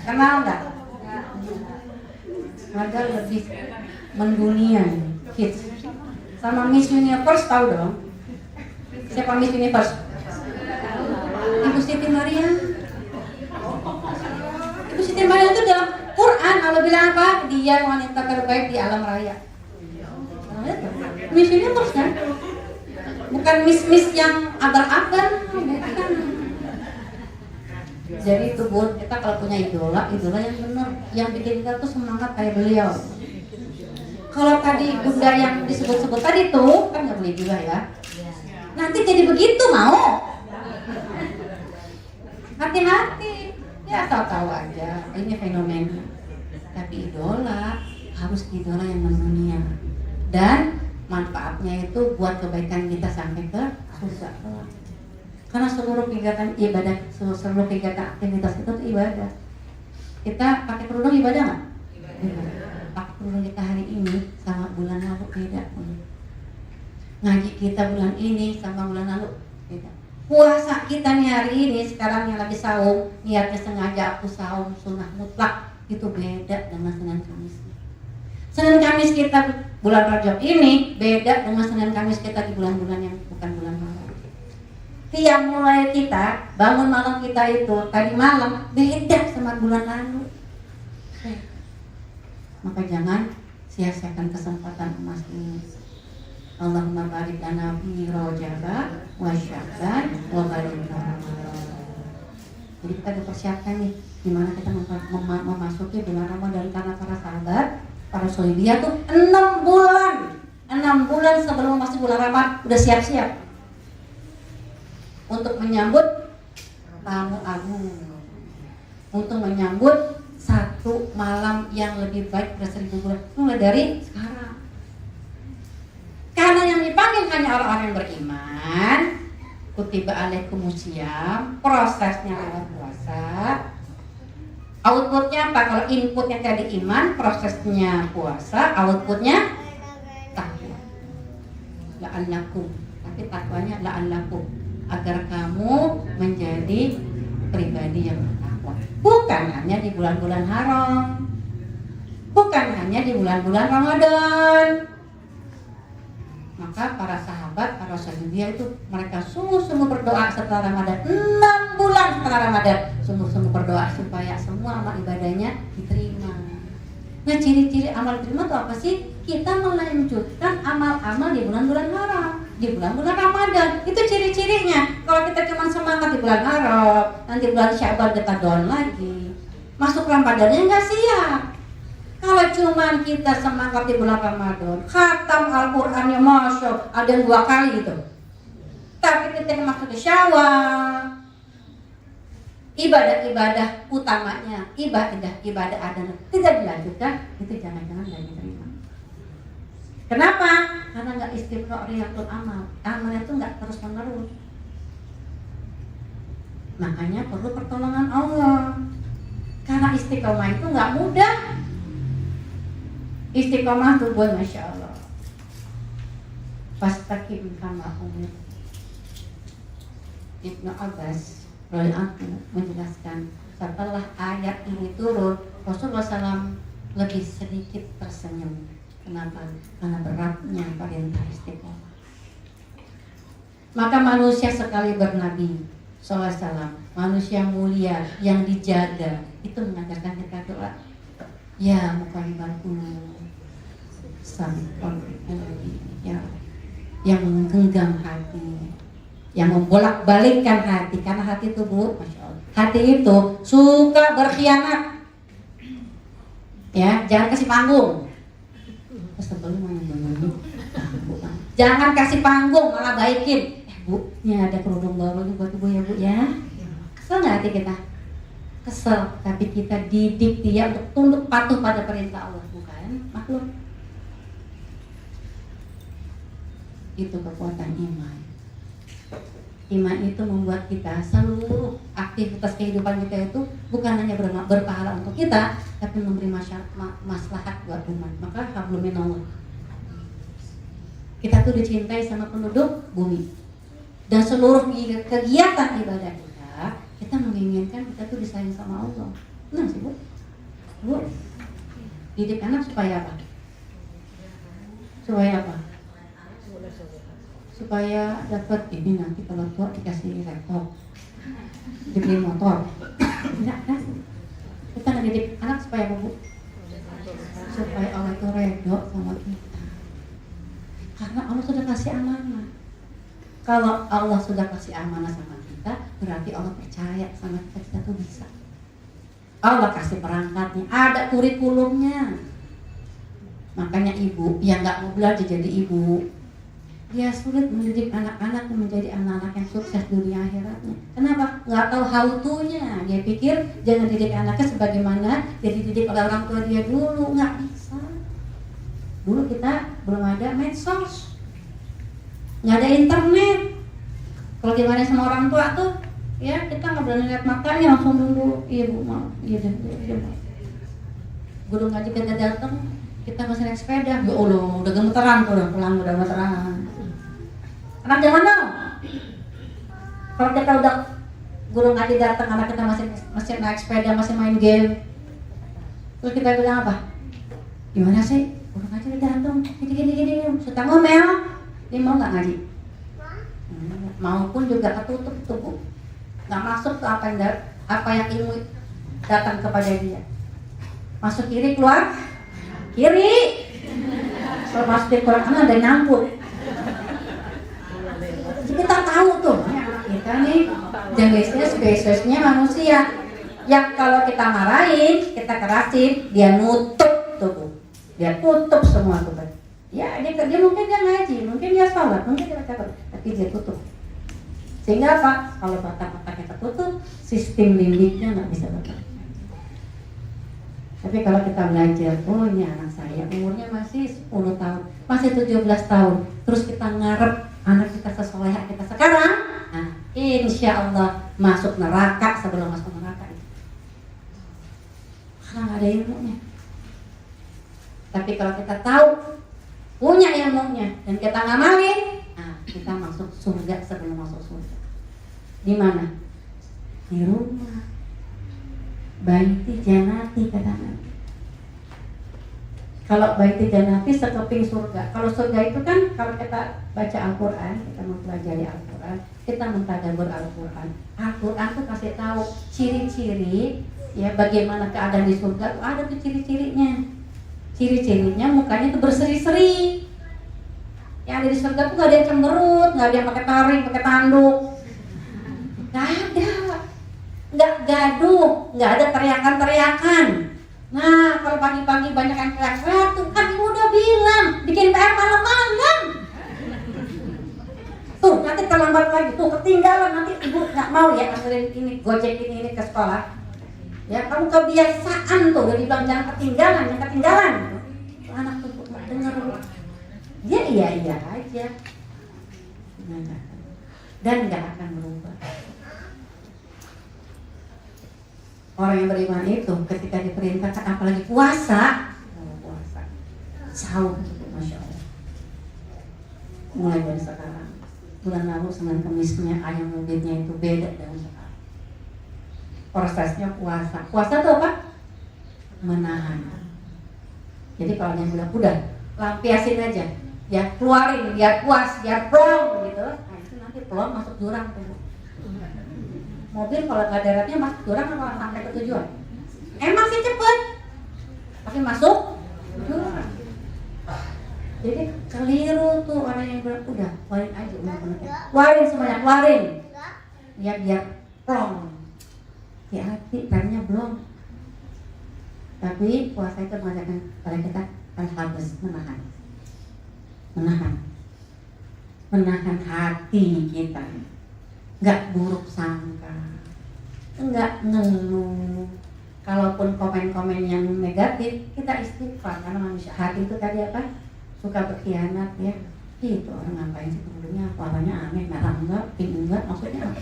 Kenal nggak? Ada lebih mendunia hits. Sama Miss Universe tahu dong? Siapa Miss Universe? Ibu Siti Maria. Ibu Siti Maria itu dalam Quran Allah bilang apa? Dia wanita terbaik di alam raya. Miss Universe kan? Bukan miss yang abal-abal. Jadi itu buat kita kalau punya idola yang benar, yang bikin kita tuh semangat kayak beliau. Kalau tadi bunda yang disebut-sebut tadi tuh kan nggak boleh juga ya. Nanti jadi begitu mau. Hati-hati. Ya tahu-tahu aja. Ini fenomena. Tapi idola harus idola yang mendunia. Dan manfaatnya itu buat kebaikan kita sampai ke surga. Karena seluruh kegiatan ibadah, seluruh kegiatan aktivitas itu tuh ibadah. Kita pakai kerudung ibadah nggak? Pakai kerudung kita hari ini sama bulan lalu beda. Ngaji kita bulan ini sama bulan lalu beda. Puasa kita nih hari ini sekarang yang lagi saum, niatnya sengaja aku saum sunnah mutlak, itu beda dengan Senin Kamis. Senin Kamis kita bulan Rajab ini beda dengan Senin Kamis kita di bulan-bulan yang bukan bulan malam. Tiap mulai kita bangun malam kita itu tadi malam beda sama bulan lalu. Maka jangan sia-siakan kesempatan emas ini. Allahumma barik lana fi Rajab wa Sya'ban wa barik lana. Jadi kita dipersiapkan nih gimana kita memasuki bulan Ramadan, karena para sahabat, para sohibiyah tuh 6 bulan sebelum masuk bulan Ramadan udah siap-siap untuk menyambut tamu agung, untuk menyambut satu malam yang lebih baik dari 1000 bulan, mulai dari sekarang. Karena yang dipanggil hanya orang-orang yang beriman. Kutiba alaikumusiyam, prosesnya lewat puasa. Outputnya apa? Kalau inputnya tadi iman, prosesnya puasa, outputnya takwa. La'allakum, tapi takwanya la'allakum, agar kamu menjadi pribadi yang bertakwa. Bukan hanya di bulan-bulan haram, bukan hanya di bulan-bulan Ramadan. Maka para sahabat, para sahabiah itu mereka sungguh-sungguh berdoa setelah Ramadan, 6 bulan setelah Ramadan, sungguh-sungguh berdoa supaya semua amal ibadahnya diterima. Nah, ciri-ciri amal diterima itu apa sih? Kita melanjutkan amal-amal di bulan-bulan haram, di bulan-bulan Ramadan. Itu ciri-cirinya. Kalau kita cuma semangat di bulan haram, nanti bulan Sya'ban kita down lagi, masuk Ramadannya nggak siap. Kalau cuma kita semangat di bulan Ramadan, khatam Al-Qur'annya Masya Allah, ada 2 kali gitu. Tapi ketika masuk ke Syawal, ibadah-ibadah utamanya, ibadah ada tidak dilanjutkan, itu jangan-jangan nggak diterima. Kenapa? Karena nggak istiqro'iyatul amal. Amalnya itu nggak terus menerus. Makanya perlu pertolongan Allah. Karena istiqomah itu nggak mudah. Istiqomah tuh buat Masya Allah. Fastaqim kama umir. Ibnu Abbas menjelaskan setelah ayat ini turun, Rasulullah SAW lebih sedikit tersenyum. Kenapa? Karena beratnya perintah istiqomah. Maka manusia sekali bernabi SAW, manusia mulia yang dijaga, itu mengajarkan kita doa. Ya muqallibal qulub, ya, yang menggenggam hati, yang membolak-balikkan hati. Karena hati itu Bu, Masya Allah, hati itu suka berkhianat. Ya, jangan kasih panggung. Jangan kasih panggung, malah baikin. Bu, ini ada kerudung baru nih buat ibu ya Bu ya. Kesel nggak hati kita? Kesel, tapi kita didik dia untuk tunduk patuh pada perintah Allah, bukan makhluk. Itu kekuatan iman. Iman itu membuat kita seluruh aktivitas kehidupan kita itu bukan hanya berpahala untuk kita, tapi memberi maslahat buat umat. Maka hablum minallah. Kita tuh dicintai sama penduduk bumi. Dan seluruh kegiatan ibadah kita Kita menginginkan kita tuh disayang sama Allah. Nah sih Bu, didik anak supaya apa? Supaya apa? Supaya dapat ini nanti kalau tua dikasih laptop, dibeli motor. Tidak kan? Kita ngedidik anak supaya apa Bu? Supaya Allah itu ridho sama kita. Karena Allah sudah kasih amanah. Kalau Allah sudah kasih amanah sama kita, berarti Allah percaya sama kita, kita tuh bisa. Allah kasih perangkatnya, ada kurikulumnya. Makanya ibu yang nggak mau belajar jadi ibu, dia sulit mendidik anak-anak menjadi anak-anak yang sukses dunia akhiratnya. Kenapa? Nggak tahu how to-nya. Dia pikir jangan didik anaknya sebagaimana dia dididik oleh orang tua dia dulu. Nggak bisa. Dulu kita belum ada medsos, nggak ada internet. Kalau gimana sama orang tua tuh, ya kita nggak berani lihat matanya, langsung dulu. Iya Bu, mau. Iya deh. Guru ngaji kita datang, kita masih naik sepeda. Ya Allah, udah gemeteran tuh, udah pulang udah gemeteran. Anak zaman now, kalau kita udah guru ngaji datang, anak kita masih naik sepeda, masih main game, terus kita bilang apa? Gimana sih? Guru ngaji datang, gini, suka ngomel, dia mau nggak ngaji? Maupun juga ketutup tubuh, nggak masuk ke apa yang ilmu datang kepada dia. Masuk kiri, keluar kiri. Kalau masuk di Quran ada nyambut. Kita tahu tuh, kita nih jenisnya spesiesnya manusia yang kalau kita marahin, kita kerasin, dia nutup tuh, dia tutup semua tuh. Ya dia mungkin dia ngaji, mungkin dia sholat, mungkin dia baca, tapi dia tutup. Sehingga apa? Kalau batak-bataknya tertutup, sistem lindiknya nggak bisa bekerja. Tapi kalau kita belajar, oh ini anak saya umurnya masih 10 tahun, masih 17 tahun, terus kita ngarep anak kita sesuai kita sekarang, nah insya Allah masuk neraka sebelum masuk neraka itu. Karena nggak ada ilmunya. Tapi kalau kita tahu, punya ilmunya, dan kita ngamalin, nah kita masuk surga sebelum masuk surga. Di mana? Di rumah. Baiti janati katanya. Kalau baiti janati sekeping surga. Kalau surga itu kan kalau kita baca Al-Quran, kita mempelajari Al-Quran, kita mentadabbur Al-Quran. Al-Quran tuh kasih tahu ciri-ciri ya bagaimana keadaan di surga tuh ada tuh ciri-cirinya. Ciri-cirinya mukanya tuh berseri-seri. Yang ada di surga tuh gak ada yang cemberut, gak ada yang pakai taring, pakai tanduk. Gak ada. Nggak gaduh, nggak ada teriakan-teriakan. Nah, kalau pagi-pagi banyak yang teriak-teriak tuh kan ibu udah bilang bikin PR malam-malam. Tuh, nanti terlambat lagi, tuh ketinggalan, nanti ibu nggak mau ya anterin ini, gojek ini ke sekolah. Ya, kamu kebiasaan tuh, udah dibilang jangan ketinggalan, jangan ketinggalan. Anak tuh nggak dengar, dia iya aja, dan nggak akan berubah. Orang yang beriman itu ketika diperintahkan apalagi puasa, sahur gitu, masya Allah. Mulai dari sekarang, bulan lalu Senin Kemisnya ayam ungkitnya itu beda dengan sekarang. Prosesnya puasa. Puasa itu apa? Menahan. Jadi kalau yang udah lampiasin aja, ya keluarin, biar puas, biar plong gitu. Nah itu nanti plong masuk jurang tuh. Mobil kalau nggak daratnya masuk jurang kalau sampai ke tujuan. Emang sih cepet, tapi masuk jurang. Jadi keliru tuh orang yang bilang udah keluarin aja, keluarin semuanya, keluarin. Ya biar plong. Hati-hati, remnya belum. Tapi puasa itu mengajarkan pada kita harus menahan hati kita. Nggak buruk sangka, nggak ngeluh. Kalaupun komen-komen yang negatif, kita istighfar. Karena manusia hati itu tadi apa? Suka berkhianat ya. Itu orang ngapain sih kemudiannya warnanya aneh, merah enggak, pink enggak, maksudnya apa?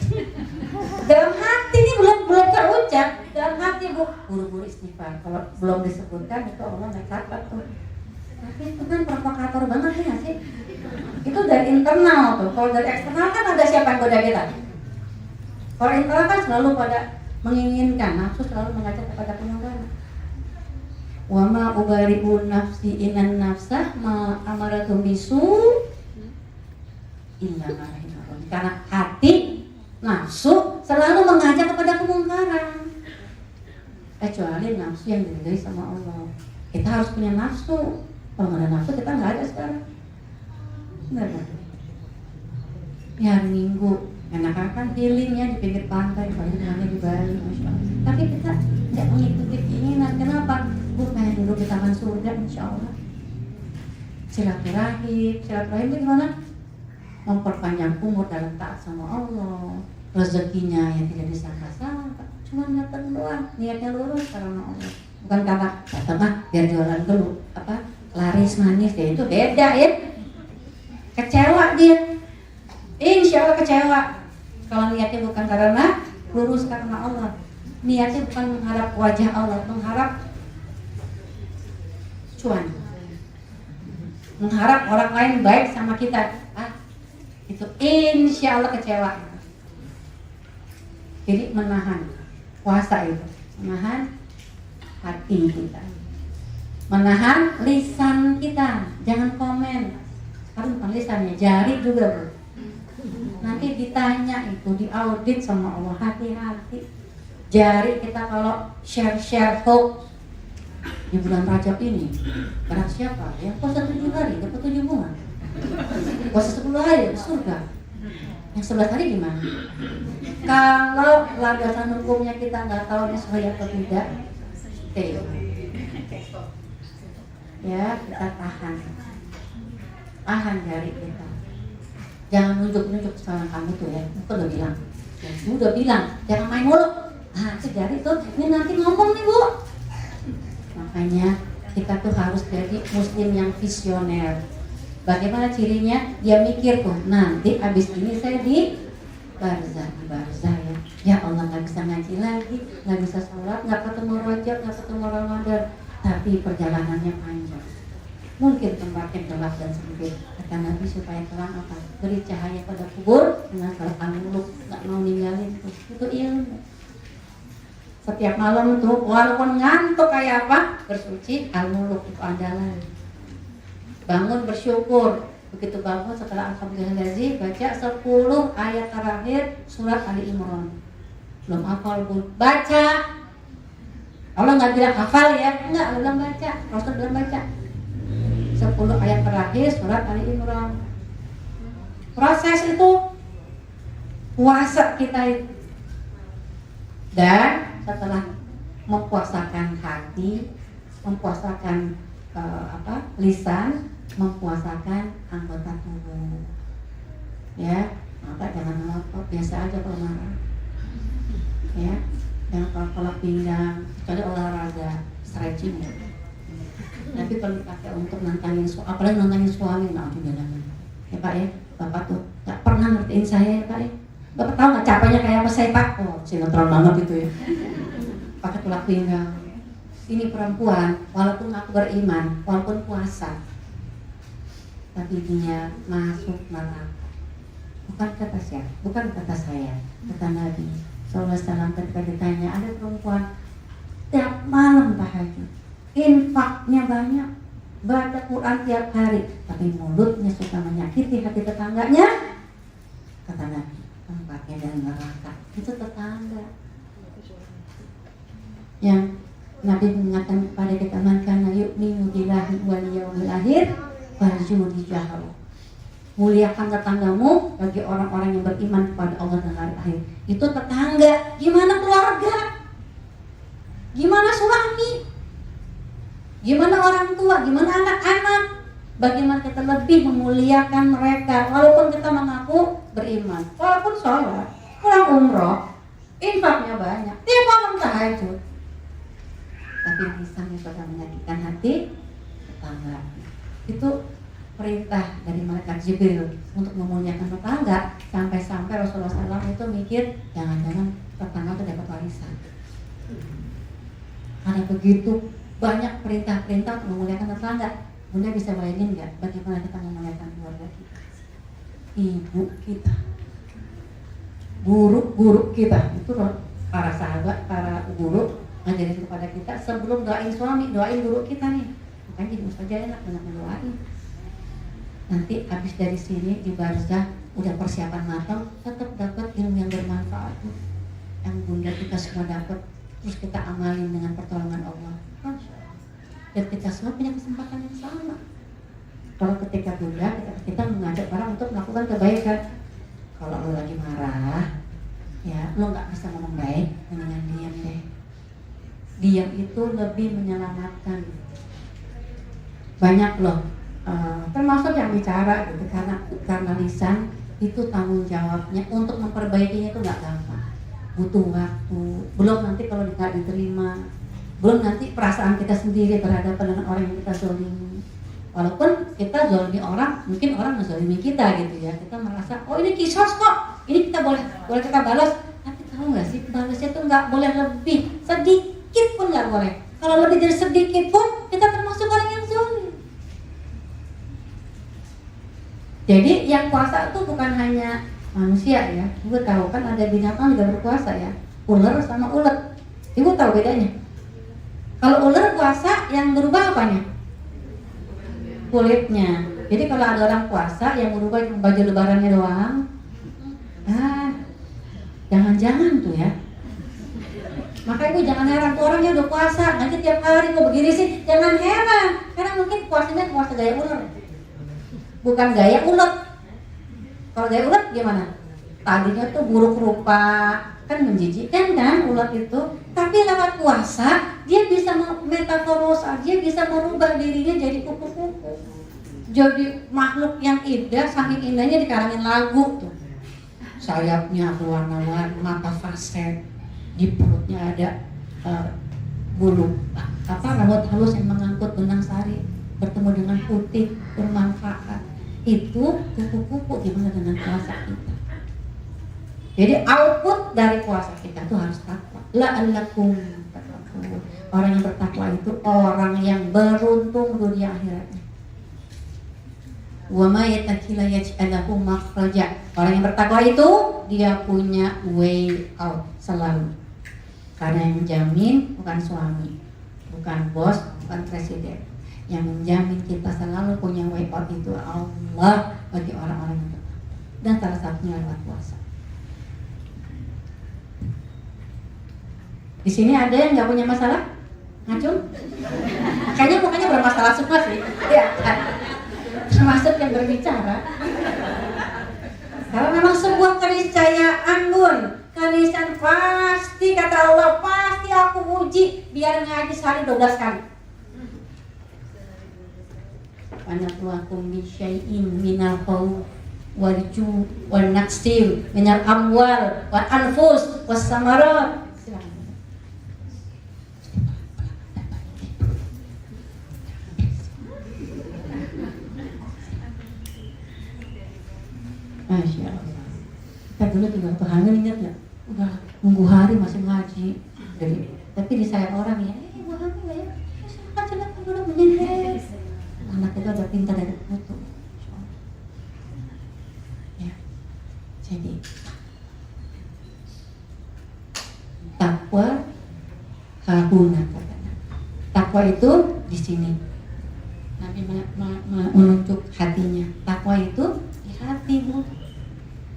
Dalam hati ini belum terucap. Dalam hati buru-buru istighfar. Kalau belum disebutkan itu Allah naik sahabat tuh. Tapi itu kan provokator banget ya sih. Itu dari internal tuh. Kalau dari eksternal kan ada siapa yang goda kita? Orang introvert kan selalu pada menginginkan, nafsu selalu mengajak kepada kemungkaran. Wa ma ubari'u nafsi innan nafsah ma amaratum bisu illa ma rahimahullah. Karena hati nafsu selalu mengajak kepada kemungkaran. Kecuali nafsu yang diridhoi sama Allah. Kita harus punya nafsu. Kalau nggak ada nafsu kita nggak ada sekarang. Benar nggak? Ya hari Minggu enak kan healingnya di pinggir pantai, paling namanya di Bali, Masya Allah. Tapi kita tidak mengikuti keinginan. Kenapa? Gue pengen dulu di taman surga, Insya Allah. Silaturahim itu gimana? Memperpanjang umur dalam taat sama Allah. Rezekinya yang tidak disangka-sangka. Cuma niatan doang, niatnya lurus karena Allah. Bukan karena kata biar jualan dulu laris manis ya, itu beda ya. Kecewa dia. Insya Allah kecewa. Kalau niatnya bukan karena lurus karena Allah, niatnya bukan mengharap wajah Allah, mengharap cuan, mengharap orang lain baik sama kita, itu insya Allah kecewa. Jadi menahan puasa itu, menahan hati kita, menahan lisan kita, jangan komen. Sekarang bukan lisannya, jari juga bro. Nanti ditanya itu, diaudit sama Allah, hati-hati. Jari kita kalau share hoax di bulan Rajab ini, barang siapa yang puasa 7 hari dapat 7 bunga, puasa 10 hari surga, yang 11 hari gimana? Kalau landasan hukumnya kita nggak tahu ini sesuai atau tidak, stay. Ya, kita tahan jari kita. Jangan nunjuk-nunjuk sama kamu tuh ya, udah bilang, jangan main mulu. Itu jari tuh, ini nanti ngomong nih bu. Makanya kita tuh harus jadi muslim yang visioner. Bagaimana cirinya? Dia mikir tuh, nanti abis ini saya di barzah ya. Ya Allah, nggak bisa ngaji lagi, nggak bisa sholat, nggak ketemu Rajab, nggak ketemu Ramadan, tapi perjalanannya panjang. Mungkin tempatnya gelap dan sempit. Kata Nabi supaya terang apa? Beri cahaya pada kubur dengan kalau muluk nggak mau ninggalin itu ilmu. Setiap malam tuh walaupun ngantuk kayak apa, bersuci al-muluk itu andalan. Bangun bersyukur. Begitu bangun setelah alhamdulillah baca 10 ayat terakhir surat Ali Imran. Belum hafal pun baca. Allah nggak bilang hafal ya, enggak, belum baca. Rasul belum baca. 10 ayat terakhir surat Ali Imran. Proses itu puasa kita itu. Dan setelah mempuasakan hati, mempuasakan lisan, mempuasakan anggota tubuh. Ya, maka jangan melotot, biasa aja kalau marah. Ya, jangan kalau pinggang, kecuali olahraga, stretching ya. Nanti kalau dipakai untuk nantangin apalagi nantangin suami, nah itu jangan. Ya Pak ya, Bapak tuh nggak pernah ngertiin saya ya Pak ya. Bapak tahu nggak capeknya kayak apa saya Pak? Oh, sinetron banget itu ya. Pakai tulak pinggang. Ini perempuan, walaupun aku beriman, walaupun puasa, tapi dia masuk neraka. Bukan kata siapa, bukan kata saya, kata Nabi SAW ketika ditanya, ada perempuan tiap malam tahajud, infaknya banyak, baca Quran tiap hari, tapi mulutnya suka menyakiti hati tetangganya. Kata Nabi, tempatnya dalam neraka. Itu tetangga. Yang Nabi mengatakan kepada kita, man kana yu'minu billahi wal yawmil akhir farjudi jaharu. Muliakan tetanggamu bagi orang-orang yang beriman kepada Allah dan hari akhir. Itu tetangga. Gimana keluarga? Gimana suami? Gimana orang tua? Gimana anak-anak? Bagaimana kita lebih memuliakan mereka walaupun kita mengaku beriman, walaupun sholat, pulang umroh, infaknya banyak, tiap malam tahajud, tapi lisannya pada menyakitkan hati tetangga. Itu perintah dari malaikat Jibril untuk memuliakan tetangga, sampai-sampai Rasulullah SAW itu mikir jangan-jangan tetangga itu dapat warisan. Ada begitu banyak perintah-perintah untuk memuliakan tetangga. Bunda bisa bayangin nggak bagaimana kita memuliakan keluarga kita, ibu kita, guru kita itu para sahabat, para guru ngajarin kepada kita sebelum doain suami, doain guru kita nih. Makanya jadi ustazah enak banyak doain. Nanti habis dari sini di barzah udah persiapan matang, tetap dapat ilmu yang bermanfaat yang bunda kita semua dapat, terus kita amalin dengan pertolongan Allah. Dan kita semua punya kesempatan yang sama. Kalau ketika bunda kita mengajak orang untuk melakukan kebaikan. Kalau lo lagi marah, ya lo nggak bisa ngomong baik, mendingan diam deh. Diam itu lebih menyelamatkan. Banyak loh, termasuk yang bicara gitu, karena lisan itu tanggung jawabnya untuk memperbaikinya itu nggak gampang, butuh waktu. Belum nanti kalau nggak diterima, belum nanti perasaan kita sendiri berhadapan dengan orang yang kita zolimi. Walaupun kita zolimi orang, mungkin orang menzolimi kita gitu ya, kita merasa oh ini kisos kok, ini kita boleh kita balas. Tapi tahu nggak sih, balasnya tuh nggak boleh lebih, sedikit pun nggak boleh. Kalau lebih dari sedikit pun kita termasuk orang yang zolim. Jadi yang puasa itu bukan hanya manusia ya. Ibu tahu kan ada binatang juga berpuasa ya. Ular sama ulet. Ibu tahu bedanya? Kalau ular puasa yang berubah apanya? Kulitnya. Jadi kalau ada orang puasa yang berubah baju lebarannya doang, jangan-jangan tuh ya. Maka ibu jangan heran tuh orangnya udah puasa, nanti tiap hari kok begini sih. Jangan heran, karena mungkin puasanya puasa gaya ular. Bukan gaya ulet. Kalau gaya ulet gimana? Tadinya tuh buruk rupa, kan menjijikkan kan ulet itu. Tapi lewat puasa dia bisa metamorfosa, dia bisa merubah dirinya jadi kupu-kupu, jadi makhluk yang indah. Saking indahnya dikarangin lagu tuh. Sayapnya berwarna-warni, mata faset, di perutnya ada bulu rambut halus yang mengangkut benang sari, bertemu dengan putih, bermanfaat. Itu kupu-kupu gimana dengan puasa kita. Jadi output dari puasa kita itu harus takwa. La'allakum tattaqun. Orang yang bertakwa itu orang yang beruntung dunia akhiratnya. Wa may yattaqilla yaj'al lahu makhraja. Orang yang bertakwa itu dia punya way out selalu. Karena yang menjamin bukan suami, bukan bos, bukan presiden. Yang menjamin kita selalu punya way out itu Allah bagi orang-orang yang bertakwa. Dan salah satunya lewat puasa. Di sini ada yang nggak punya masalah? Ngacung? Kayaknya mukanya bermasalah semua sih. Ya, termasuk yang berbicara. Karena memang sebuah keniscayaan bun, keniscayaan pasti kata Allah, pasti aku uji biar ngaji sehari 12 kali. Wanabluwakum bisyai'in minal khawf wal ju' wan naqsin minal amwal wal anfus was samarat. Masya Allah. Kita dulu tinggal hamil, ingat nggak? Udah nunggu hari masih ngaji. Tapi di saya orang ya, ibu hamil ya, silakan dulu menjadi. Anak kita udah pintar dari foto. Ya, jadi takwa hahuna katanya. Takwa itu di sini. Nabi menunjuk hatinya. Takwa itu di hati, Bu.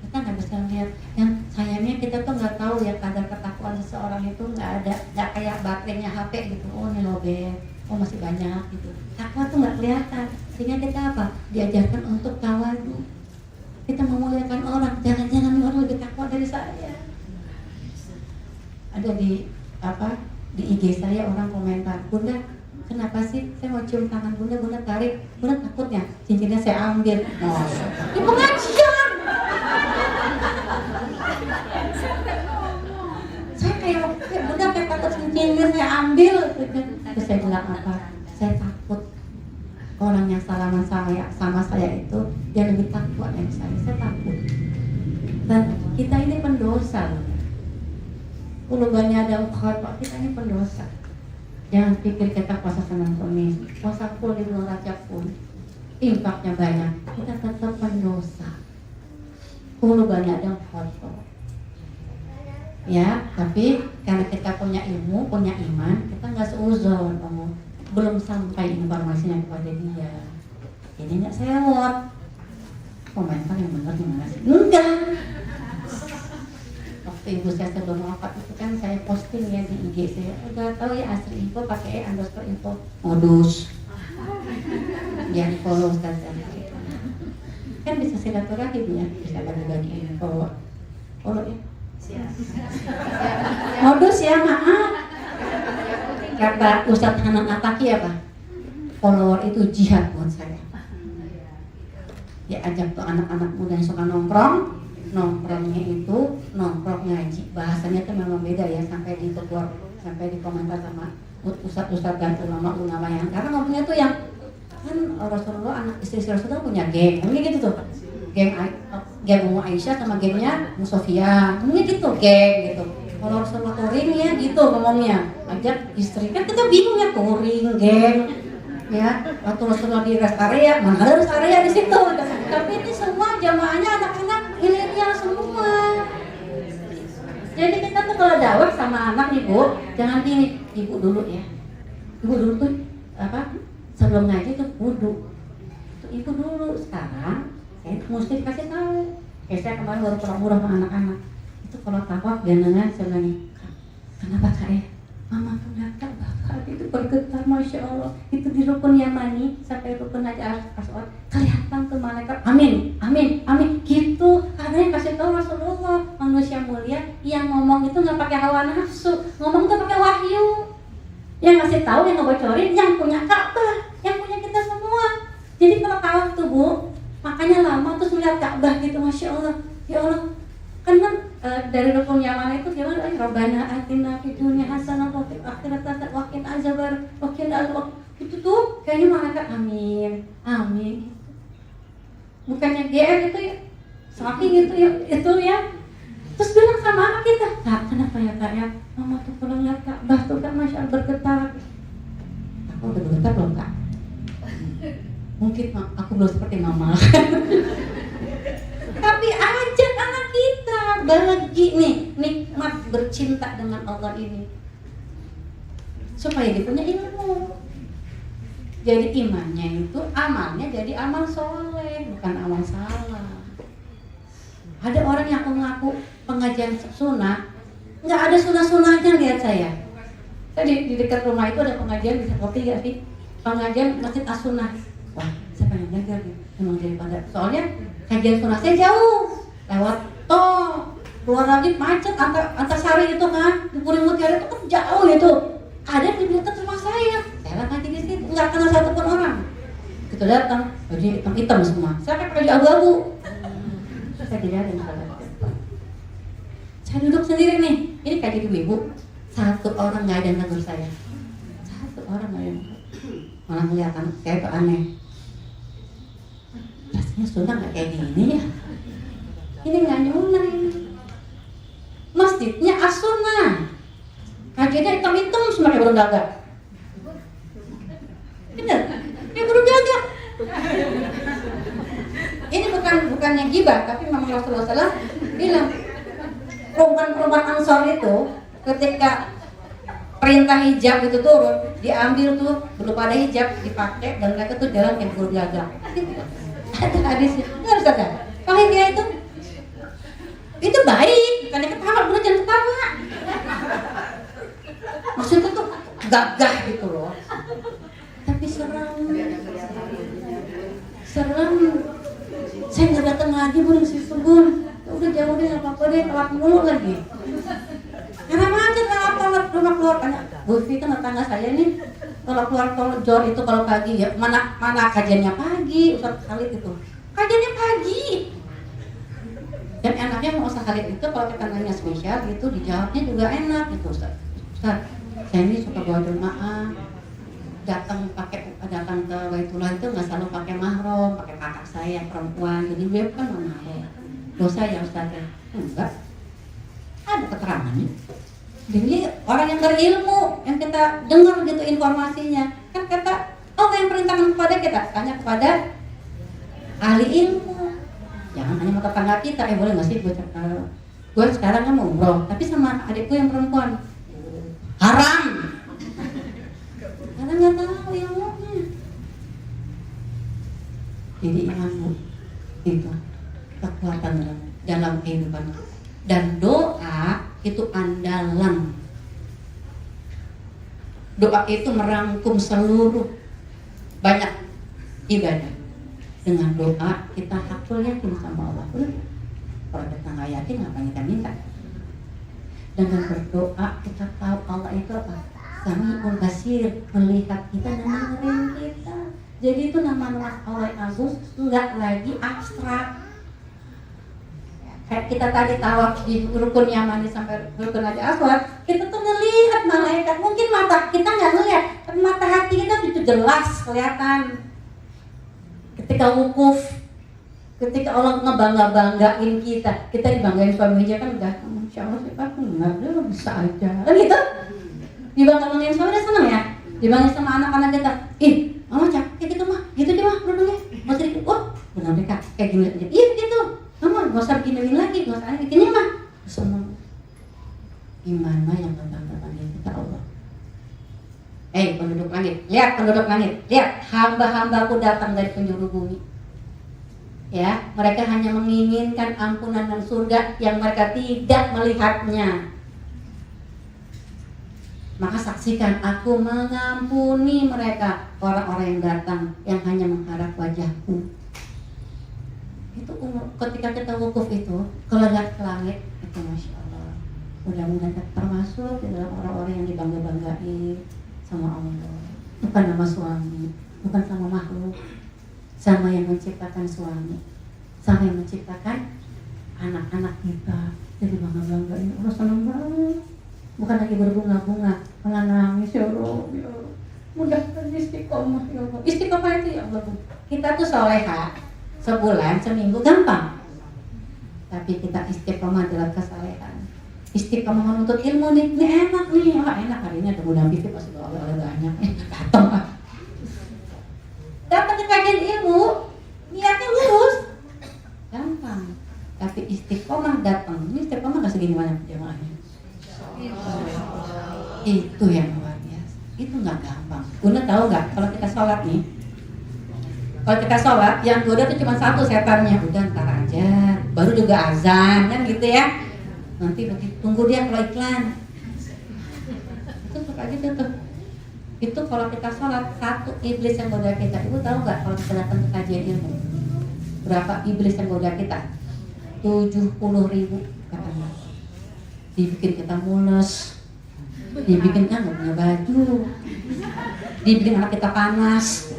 Kita nggak bisa lihat. Yang sayangnya kita tuh nggak tahu ya kadar ketakwaan seseorang itu nggak kayak baterainya HP gitu. Oh ini lobet, oh masih banyak gitu. Takwa tuh nggak kelihatan. Sehingga kita apa? Diajarkan untuk tawadu. Kita memuliakan orang. Jangan-jangan orang lebih takwa dari saya. Ada di IG saya orang komentar, Bunda, kenapa sih saya mau cium tangan Bunda tarik, Bunda takutnya cincinnya saya ambil. Di pengajian. Saya kayak Bunda kayak takut cincinnya saya ambil. Terus saya bilang apa? Saya takut orang yang salaman sama saya itu dia lebih takwa dari saya. Saya takut. Dan kita ini pendosa. Ulubannya ada khotbah, kita ini pendosa. Jangan pikir kita puasa Senin Kamis, puasa full di bulan Rajab pun impaknya banyak, kita tetap pendosa. Ulubannya ada khotbah. Ya, tapi karena kita punya ilmu, punya iman, kita nggak seuzon, belum sampai informasinya kepada dia. Jadi nggak sewot. Komentar yang benar gimana sih? Enggak. Waktu ibu saya sebelum wafat itu kan saya posting ya di IG saya. Udah tahu ya asli info pakai _info modus. Biar follow saja. Kan bisa silaturahim ya, bisa bagi-bagi info. Follow ya. Modus ya, maaf. Kata Ustadz Hanan Ataki apa? Follower itu jihad buat saya. Ya ajak tuh anak-anak muda yang suka nongkrongnya itu nongkrong ngaji. Bahasanya tuh memang beda ya, sampai ditegur, sampai dikomentar sama ustadz dan ulama-ulama yang karena ngomongnya tuh yang kan Rasulullah, anak istri Rasulullah punya geng, ngomongnya gitu tuh. Geng Ummu Aisyah sama gengnya Musofia, ngomongnya gitu, geng gitu. Kalau Rasulullah touring ya gitu ngomongnya, ajak istri, kan kita bingung ya touring, geng. Ya, waktu Rasulullah di rest area, mana ada rest area di situ. Tapi ini semua jamaahnya anak-anak milenial semua. Jadi kita tuh kalau dakwah sama anak nih Bu, jangan gini, ibu dulu ya. Ibu dulu tuh apa? Sebelum ngaji tuh wudu. Tuh ibu dulu. Sekarang saya mesti kasih tahu. Kayak saya kemarin baru pura-pura sama anak-anak. Itu kalau tawaf dengan sebenarnya, kenapa Kak ya? Mama tuh datang bakal itu bergetar, Masya Allah. Itu di rukun Yamani sampai rukun Hajar Aswad kelihatan tuh malaikat, amin, amin, amin gitu. Karena yang kasih tahu Rasulullah, manusia mulia yang ngomong itu nggak pakai hawa nafsu, ngomong tuh pakai wahyu. Yang ngasih tahu, yang ngebocorin, yang punya Ka'bah, yang punya kita semua. Jadi kalau tawaf tuh Bu, makanya lama terus melihat Ka'bah gitu, Masya Allah. Ya Allah, kan dari rukun Yaman itu gimana? Rabbana atina fid dunya hasanah wa fil akhirati hasanah wa qina azabar wa qina adzaban. Itu tuh kayaknya malaikat amin, amin. Bukannya GR itu ya, saking itu ya. Terus bilang sama anak kita, Kak, kenapa ya Kak ya? Mama tuh kalau lihat Ka'bah tuh Kak, Masya Allah bergetar. Aku udah bergetar belum Kak? Mungkin aku belum seperti Mama. Tapi ajak anak kita bagi nih nikmat bercinta dengan Allah ini supaya dia punya ilmu. Jadi imannya itu, amalnya jadi amal soleh, bukan amal salah. Ada orang yang mengaku pengajian sunnah, nggak ada sunnah-sunnahnya. Lihat saya di dekat rumah itu ada pengajian, bisa kopi gak sih? Pengajian Masjid As-Sunnah. Wah, saya pengen belajar nih, memang daripada soalnya kajian sunnah saya jauh, lewat tol, keluar lagi macet, antasari itu kan, di Puri Mutiara itu kan jauh itu. Ada di dekat rumah saya ngaji di situ, nggak kenal satupun orang. Kita datang, baju hitam semua, saya pakai baju abu-abu. Saya tidak ada yang salah. Saya duduk sendiri nih, ini kayak ibu-ibu, satu orang nggak ada yang negur saya, satu orang nggak ada yang malah kelihatan kayak itu aneh. Rasanya sunnah nggak kayak gini ya. Ini nggak nyunah ini. Masjidnya As-Sunnah. Kajiannya hitam-hitam semua kayak burung gagak. Bener? Kayak burung gagak. Ini bukannya gibah, tapi memang Rasulullah SAW bilang perempuan-perempuan Ansor itu ketika perintah hijab itu turun, diambil tuh belum pada hijab dipakai dan mereka tuh jalan kayak burung gagak. Ada hadisnya, nggak harus ada. Kalau dia itu baik, bukannya ketawa, bukan jangan ketawa. Maksudnya tuh gagah gitu loh. Tapi serem. Saya nggak datang lagi Bu si Subun. Udah jauh deh, nggak apa-apa deh, telat mulu lagi. Karena macet kalau rumah keluar banyak. Bu Vita tetangga saya nih, kalau keluar tol Jor itu kalau pagi ya mana kajiannya pagi, Ustaz Khalid itu kajiannya pagi. Dan enaknya mau Ustaz Khalid itu kalau kita nanya spesial gitu dijawabnya juga enak gitu Ustaz. Ustaz, saya ini suka bawa jemaah datang ke Baitullah itu nggak selalu pakai mahram, pakai kakak saya perempuan, jadi dia kan mahram. Dosa ya Ustaz? Enggak. Ada keterangannya. Jadi orang yang berilmu, yang kita dengar gitu informasinya, kan kata Allah yang perintahkan kepada kita, tanya kepada ahli ilmu. Jangan hanya mau tetangga kita, boleh nggak sih buat Gue sekarang kan mau umroh, tapi sama adikku yang perempuan haram. Karena nggak tahu ilmunya. Jadi ilmu itu kekuatan dalam kehidupan. Dan doa itu andalan. Doa itu merangkum seluruh banyak ibadah. Dengan doa kita hakul yakin sama Allah. Kalau kita nggak yakin, ngapain kita minta? Dengan berdoa kita tahu Allah itu apa? Sami'ul Basir, melihat kita dan mendengarin kita. Jadi itu nama-nama Allah yang agung nggak lagi abstrak. Kayak kita tadi tawaf di rukun Yamani sampai rukun Hajar Aswad, kita tuh ngelihat malaikat. Mungkin mata kita nggak ngelihat, tapi mata hati kita itu jelas kelihatan. Ketika wukuf, ketika Allah ngebangga-banggain kita dibanggain suami aja kan udah, Masya Allah sih aku nggak ada bisa aja, kan gitu. Dibangga-banggain suami udah seneng ya, dibanggain sama anak-anak kita, mama kayak gitu mah, gitu deh mah, duduknya, masih dikit, benar deh kak, kayak gini aja, iya gitu, mama nggak usah begini lagi, nggak usah bikinnya mah, seneng. Iman mah yang bangga-banggain kita Allah. Penduduk langit, lihat penduduk langit, lihat hamba-hambaku datang dari penjuru bumi. Ya, mereka hanya menginginkan ampunan dan surga yang mereka tidak melihatnya. Maka saksikan, aku mengampuni mereka, orang-orang yang datang yang hanya mengharap wajahku. Itu ketika kita wukuf itu, kalau lihat ke langit, itu Masya Allah. Mudah-mudahan kita termasuk di dalam orang-orang yang dibangga-banggain sama Allah, bukan sama suami, bukan sama makhluk, sama yang menciptakan suami, sama yang menciptakan anak-anak kita. Jadi bangga-banggain, Allah senang banget. Bukan lagi berbunga-bunga, malah nangis ya Allah, ya Allah. Mudah-mudahan istiqomah ya Allah. Istiqomah itu ya Allah. Kita tuh soleha, sebulan, seminggu gampang. Tapi kita istiqomah dalam kesalehan. Istiqomah menuntut ilmu nih, ini enak nih, enak hari ini ada mudah pikir pasti oleh banyak, datang ke kajian ilmu, niatnya lurus, gampang. Tapi istiqomah datang, ini istiqomah nggak segini banyak jamaahnya. Itu yang luar biasa, itu nggak gampang. Guna tahu nggak kalau kita sholat nih, kalau kita sholat yang goda tuh cuma satu setannya, udah ntar aja, baru juga azan kan gitu ya. Nanti tunggu dia kalau iklan. Itu suka gitu tuh. Itu kalau kita sholat, satu iblis yang goda kita. Ibu tahu nggak kalau kita datang ke kajian ilmu, berapa iblis yang goda kita? 70.000 katanya. Dibikin kita mules, dibikin kita nggak punya baju, dibikin anak kita panas,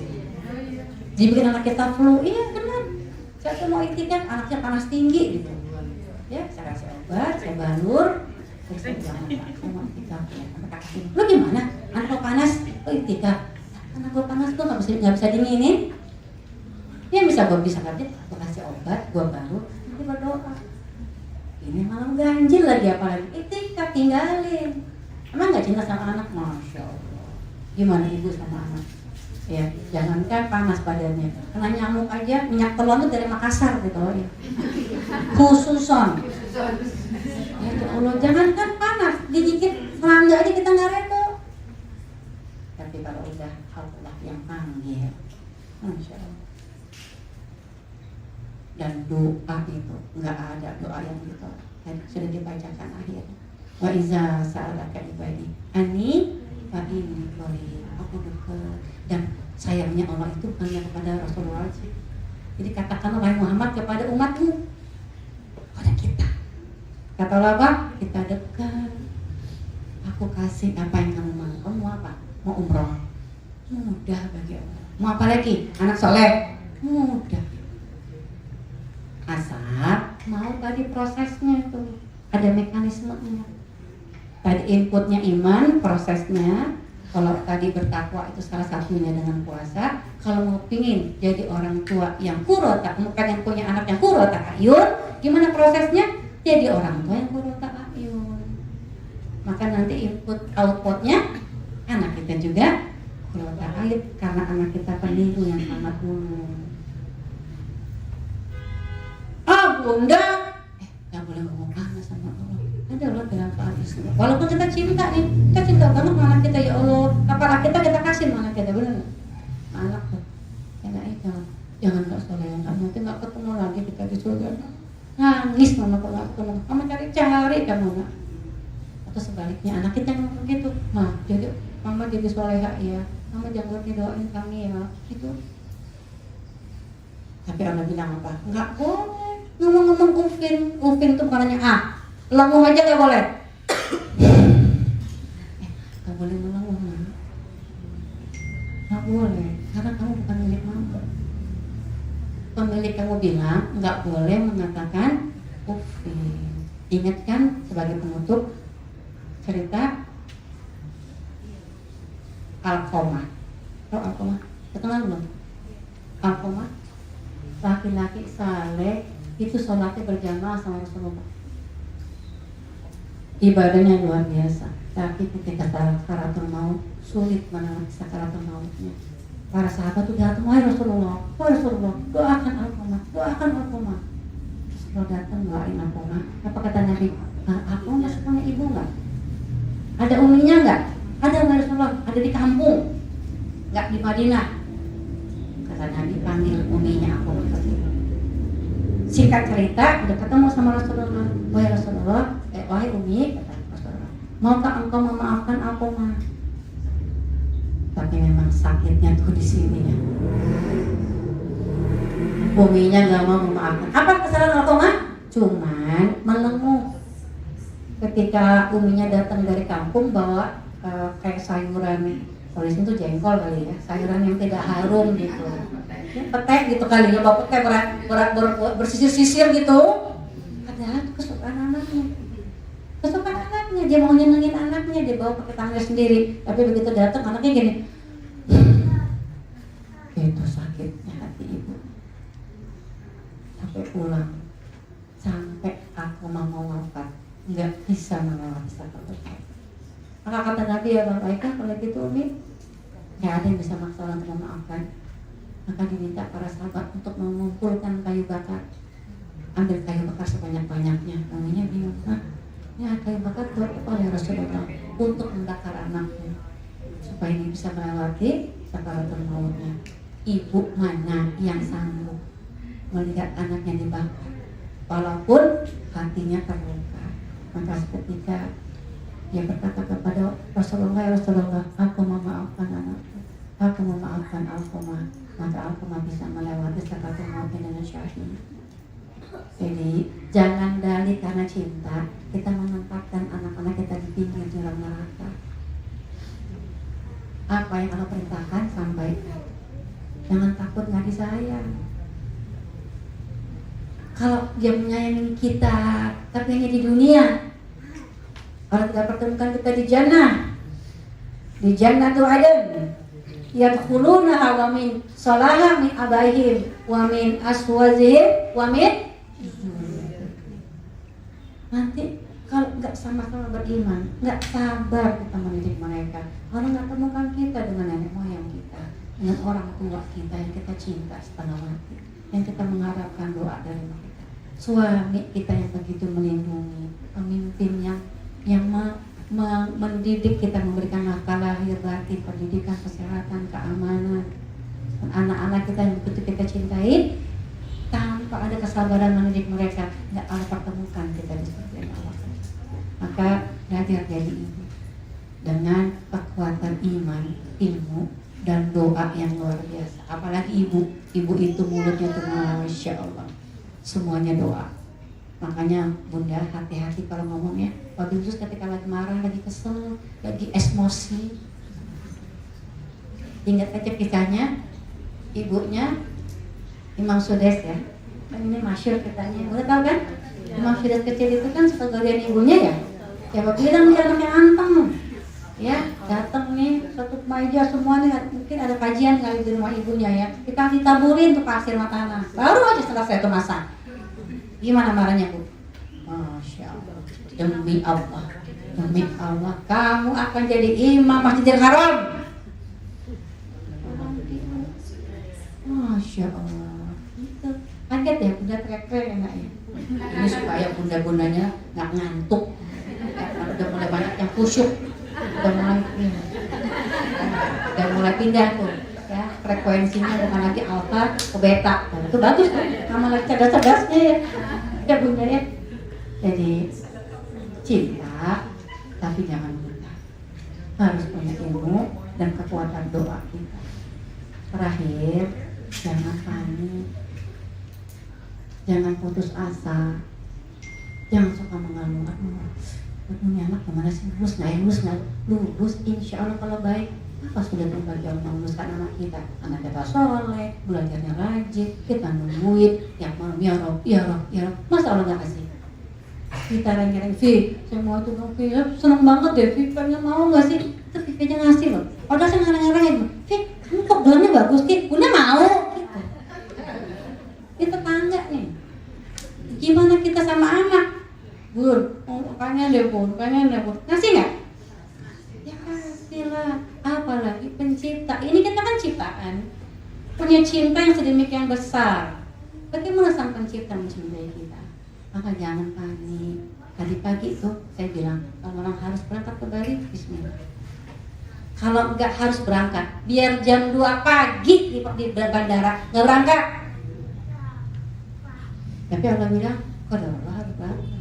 dibikin anak kita flu. Iya benar. Saya tuh mau itikaf, anaknya panas tinggi gitu. Ya, saya kasih obat, saya balur, terus saya bilang, saya mau itikaf ya. Lu gimana? Anak lo panas? Lo itikaf? Anak gue panas, gue nggak bisa dinginin. Ya bisa gue bisa kerja, gue kasih obat, gue balur, nanti berdoa. Ini malam ganjil lagi apalagi itikaf tinggalin. Emang nggak cinta sama anak? Masya Allah. Gimana ibu sama anak? Ya, jangankan panas badannya, kena nyamuk aja, minyak telon tuh dari Makassar gitu loh ya. Khususon. Ya Allah, jangankan panas, digigit serangga aja kita nggak redo. Tapi kalau udah Allah yang panggil, Masya Allah. Dan doa itu nggak ada doa yang ditolak. Dan sudah dibacakan akhir. Wa iza sa'alaka ibadi ani fa inni qarib. Aku dekat. Dan sayangnya Allah itu hanya kepada Rasulullah saja. Jadi katakanlah wahai Muhammad kepada umatmu, kepada kita. Kata Allah apa? Kita dekat. Aku kasih apa yang kamu mau. Kamu mau apa? Mau umroh? Mudah bagi Allah. Mau apa lagi? Anak soleh? Mudah. Asal mau tadi prosesnya itu ada mekanismenya. Tadi inputnya iman, prosesnya. Kalau tadi bertakwa itu salah satunya dengan puasa. Kalau mau pingin jadi orang tua yang qurrata, pengen punya anak yang qurrata ayun, gimana prosesnya? Jadi orang tua yang qurrata ayun. Maka nanti input outputnya anak kita juga qurrata ayun, karena anak kita peniru yang sangat ulung. Bunda, gak boleh ngomong mana sama Allah. Ada Allah dalam Al-Islam. Walaupun kita cinta nih, kita cinta banget sama anak kita, ya Allah. Apa kita kasih sama anak kita, benar nggak? Anak tuh, jangan nggak soleh, nanti nggak ketemu lagi kita di surga. Nangis mama kalau nggak ketemu, mama cari kamu nggak. Atau sebaliknya anak kita ngomong gitu, jadi mama jadi soleha ya, mama jangan doain kami ya, gitu. Tapi Allah bilang apa? Nggak boleh ngomong-ngomong ufin tuh bukan hanya lenguh aja nggak boleh. Nggak boleh melenguh, nggak boleh, karena kamu bukan milik mama. Pemilik kamu bilang nggak boleh mengatakan ufin. Ingatkan sebagai penutup cerita Alqamah. Tahu Alqamah? Kenal belum? Alqamah laki-laki saleh itu sholatnya berjamaah sama Rasulullah. Ibadahnya luar biasa. Tapi ketika sakaratul maut sulit menolak sakaratul mautnya. Para sahabat tuh datang, wahai Rasulullah, doakan Alqamah, doakan Alqamah. Kalau datang doain Alqamah, apa kata Nabi? Alqamah punya ibu nggak? Ada uminya nggak? Ada wahai Rasulullah, ada di kampung, nggak di Madinah. Kata Nabi, panggil uminya aku. Singkat cerita, udah ketemu sama Rasulullah. Wahai Rasulullah, wahai umi, kata Rasulullah, maukah engkau memaafkan Alqamah? Tapi memang sakitnya tuh di sini ya. Uminya nggak mau memaafkan. Apa kesalahan Alqamah? Cuman melenguh. Ketika uminya datang dari kampung bawa kayak sayuran, kalau di sini tuh jengkol kali ya, sayuran yang tidak harum gitu, petek gitu kali ya, bawa petek bersisir-sisir gitu. Padahal itu kesukaan anaknya, dia mau nyenengin anaknya, dia bawa pakai tangan sendiri. Tapi begitu datang anaknya gini, itu sakitnya hati ibu. Sampai pulang, sampai aku mau wafat, nggak bisa melewati sakaratul maut. Maka kata Nabi, ya baiklah kalau gitu umi, nggak ada yang bisa maksa orang untuk memaafkan. Maka diminta para sahabat untuk mengumpulkan kayu bakar. Ambil kayu bakar sebanyak-banyaknya. Namanya bingung, ya kayu bakar buat apa ya Rasulullah? Untuk membakar anaknya, supaya ini bisa melewati sakaratul mautnya. Ibu mana yang sanggup melihat anaknya dibakar, walaupun hatinya terluka? Maka ketika dia berkata kepada Rasulullah, ya Rasulullah, aku memaafkan anakku, aku memaafkan Alqamah. Maka Alqamah bisa melewati sakaratul maut dengan syahid. Jadi jangan dalih karena cinta kita menempatkan anak-anak kita di pinggir jurang neraka. Apa yang Allah perintahkan sampaikan. Jangan takut nggak disayang. Kalau dia menyayangi kita tapi hanya di dunia, orang tidak pertemukan kita di jannah, di Jannatul Adn, yadkhulunaha wa min salaha min abaihim wa min aswazihim wa min. Nanti kalau nggak sama-sama beriman, nggak sabar kita mendidik mereka, orang nggak temukan kita dengan nenek moyang kita, dengan orang tua kita yang kita cinta setengah mati, yang kita mengharapkan doa dari mereka, suami kita yang begitu melindungi, pemimpin yang mendidik kita, memberikan nafkah lahir batin, pendidikan, kesehatan, keamanan, dan anak-anak kita yang begitu kita cintai. Tanpa ada kesabaran mendidik mereka, nggak Allah pertemukan kita di surga Allah. Maka belajar jadi ibu dengan kekuatan iman, ilmu, dan doa yang luar biasa. Apalagi ibu itu mulutnya tuh masya Allah, semuanya doa. Makanya bunda hati-hati kalau ngomongnya, wabil khusus ketika lagi marah, lagi kesel, lagi emosi. Ingat aja kisahnya ibunya Imam Sudes ya, kan ini masyhur kitanya, udah tahu kan? Imam Sudes kecil itu kan suka galian ibunya ya. Siapa bilang dia anaknya anteng, ya datang nih satu meja semua nih, mungkin ada kajian kali di rumah ibunya ya, kita ditaburin tuh pasir sama tanah, baru aja selesai tuh masak. Gimana marahnya bu? Masya Allah, demi Allah, kamu akan jadi imam Masjidil Haram. Masya Allah. Kaget ya, udah teriak-teriak enak ya. Ini supaya bunda-bundanya nggak ngantuk. Karena udah mulai banyak yang khusyuk, udah mulai pindah tuh, ya frekuensinya bukan lagi alfa ke beta. Dan itu bagus tuh, sama lagi cerdas-cerdasnya ya bunda ya. Jadi cinta, tapi jangan buta. Harus punya ilmu dan kekuatan doa kita. Terakhir, jangan panik, jangan putus asa, jangan suka mengeluh. Ini anak gimana sih, lulus nggak lulus, insya Allah kalau baik. Apa sudah berbagi Allah meluluskan anak kita? Anak kita soleh, belajarnya rajin, kita nungguin yang malam ya Rob, ya Rob, ya Rob. Masa Allah nggak kasih? Kita ranking Vi, saya mau tuh dong Vi, seneng banget deh Vi, pengen mau nggak sih? Itu Vi nya ngasih loh. Padahal saya ngarang-ngarangin, Vi, kamu kok doanya bagus Vi, Bunda mau. Gitu. Itu tangga nih. Gimana kita sama anak? Bun, pengen deh bun, ngasih nggak? Ya kasih lah. Apalagi pencipta, ini kita kan ciptaan, punya cinta yang sedemikian besar. Bagaimana sang pencipta mencintai kita? Maka jangan panik. Tadi pagi tuh saya bilang, kalau orang harus berangkat ke Bali, bismillah. Kalau enggak harus berangkat, biar jam 2 pagi di bandara nggak berangkat. Tapi Allah bilang, kok Allah harus berangkat.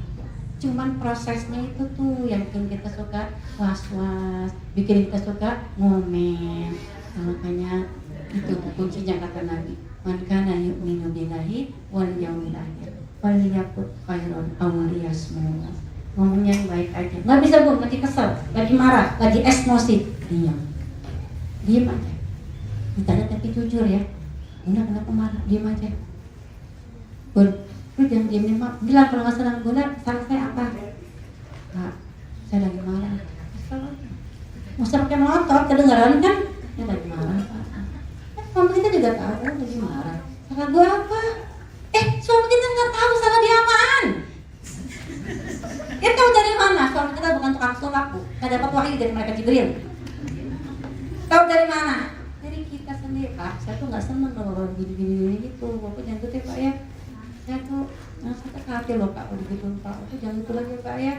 Cuman prosesnya itu tuh yang bikin kita suka was-was, bikin kita suka ngomen. Makanya itu tuh kuncinya kata Nabi, man kana yu'minu billahi wal yaumil akhir falyaqul khairan aw liyasmut. Ngomongnya yang baik aja. Nggak bisa Bu, lagi kesel, lagi marah, lagi emosi, diam aja. Ditanya tapi jujur ya, Bunda kenapa marah? Diam aja. Bun, lu jangan diemin mak. Bilang kalau nggak senang Bunda, salah saya apa? Kak, saya lagi marah. Masa pakai motor, kedengaran kan? Ya lagi marah. Suami kita juga tahu lagi marah. Salah gua apa? Suami kita nggak tahu salah dia apaan. Dia tahu dari mana? Suami kita bukan tukang sulap Bu. Nggak dapat wahyu dari mereka Jibril. Tahu dari mana? Dari kita sendiri. Kak, saya tuh nggak senang kalau gini-gini gitu. Bapak jangan gitu ya Pak ya. Saya tuh sakit hati loh Pak kalau gitu Pak. Itu jangan gitu lagi Pak ya.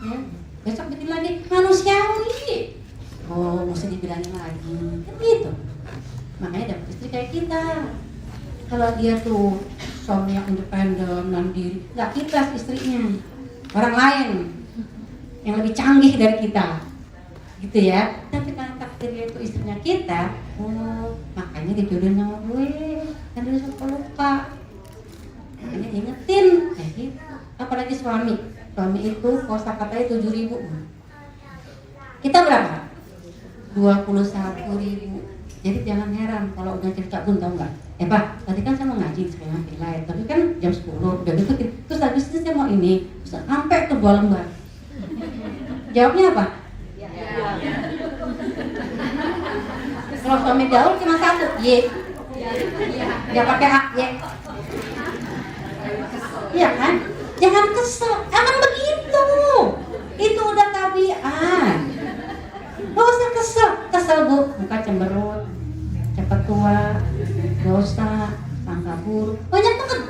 Ya. Besok bikin lagi manusiawi. Oh, mesti dibilangin lagi. Kan gitu. Makanya dapat istri kayak kita. Kalau dia tuh suami yang independen, mandiri, nggak kita istrinya, orang lain yang lebih canggih dari kita, gitu ya. Tapi karena takdirnya itu istrinya kita, makanya dijodohin sama gue, kan dia suka lupa. Makanya diingetin, gitu. Apalagi suami itu kosakatanya 7.000. Kita berapa? 21.000. Jadi jangan heran kalau udah cerita Bun, tau nggak? Pak, tadi kan saya mau ngaji, saya ngambil live, tapi kan jam 10 udah gitu. Terus habis itu saya mau ini, sampai ke 2 lembar. Jawabnya apa? Ya. Kalau suami gaul cuma 1, Y. Ya pakai A, Y. Iya kan? Jangan kesel, emang begitu. Itu udah tabiat. Gak usah kesel Bu, muka cemberut, cepat tua, dosa, sangka buruk, banyak banget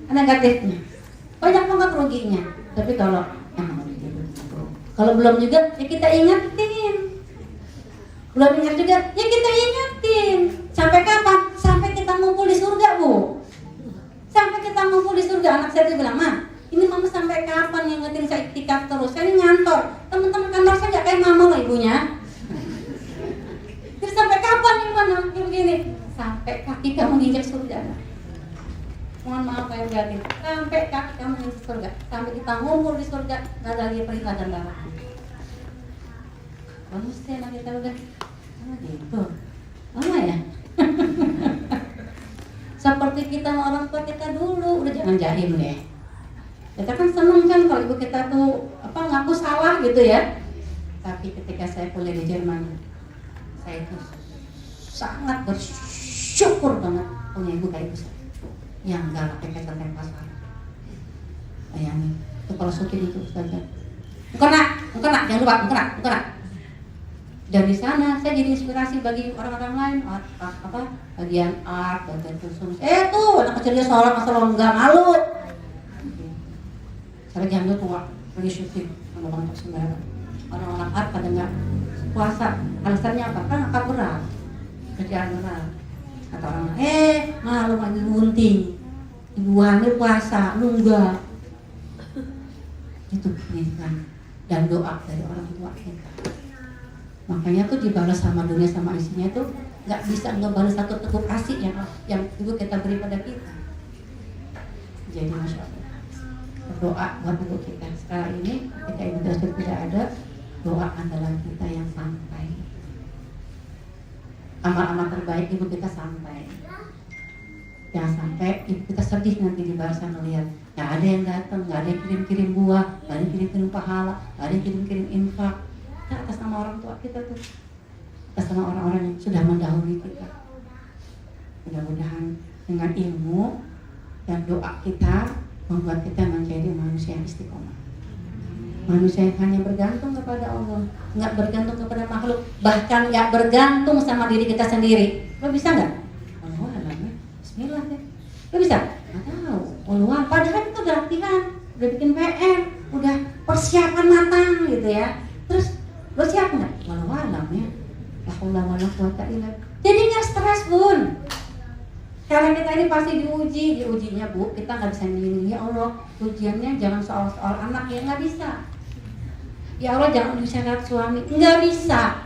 negatifnya, banyak banget ruginya. Tapi kalau emang kalau belum juga, ya kita ingetin. Belum ingat juga, ya kita ingetin. Sampai kapan? Sampai kita ngumpul di surga Bu. Sampai kita ngumpul di surga. Anak saya tuh bilang, Ma, ini mama sampai kapan ngingetin saya iktikaf terus? Saya ini ngantor, teman-teman kantor saya nggak kayak mama lah ibunya. Jadi sampai kapan nih mana begini? Sampai kaki kamu nginjak surga. Mohon maaf saya berarti. Sampai kaki kamu nginjak surga. Sampai kita ngumpul di surga, nggak ada lagi perintah dan larangan. Manusia anak kita udah, gitu. Lama ya. Seperti kita sama orang tua kita dulu, udah jangan jahim deh. Kita kan seneng kan kalau ibu kita tuh ngaku salah gitu ya. Tapi ketika saya kuliah di Jerman, saya itu sangat bersyukur banget punya ibu kayak ibu saya yang galak kayak tentang pasar. Bayangin, itu kalau suki itu Ustazah, bukan nak, jangan lupa, bukan nak. Dan di sana saya jadi inspirasi bagi orang-orang lain, bagian art, bagian kursus. Tuh anak kecil dia sholat masa lo nggak malu. Lagi hamil tua, lagi syuting, orang sembarangan. Orang-orang Arab pada nggak puasa. Alasannya apa? Kan angkat berat, kerjaan berat. Kata orang, malu lagi bunting, ibu hamil puasa, lu enggak. Itu pendidikan dan doa dari orang tua kita. Makanya tuh dibalas sama dunia sama isinya tuh nggak bisa ngebalas satu teguk kasih yang ibu kita beri pada kita. Jadi masya Allah, berdoa buat ibu kita. Sekarang ini ketika ibu sudah tidak ada, doa adalah kita yang sampai. Amal-amal terbaik ibu kita sampai. Jangan sampai ibu kita sedih nanti di barisan melihat nggak ada yang datang, nggak ada yang kirim-kirim buah, nggak ada yang kirim-kirim pahala, nggak ada yang kirim-kirim infak. Nah, atas nama orang tua kita tuh, atas nama orang-orang yang sudah mendahului kita. Mudah-mudahan dengan ilmu dan doa kita membuat kita menjadi manusia yang istiqomah. Manusia yang hanya bergantung kepada Allah, nggak bergantung kepada makhluk, bahkan nggak bergantung sama diri kita sendiri. Lo bisa nggak? Oh, alamnya, Bismillah deh. Lo bisa? Nggak tahu. Uluan. Padahal itu udah latihan, udah bikin PR, udah persiapan matang gitu ya. Terus lo siap nggak? Walau alamnya, jadi nggak stres pun. Karena kita ini pasti diujinya bu, kita nggak bisa milih. Ya Allah, ujiannya jangan soal anak ya, nggak bisa. Ya Allah, jangan uji syarat suami, nggak bisa.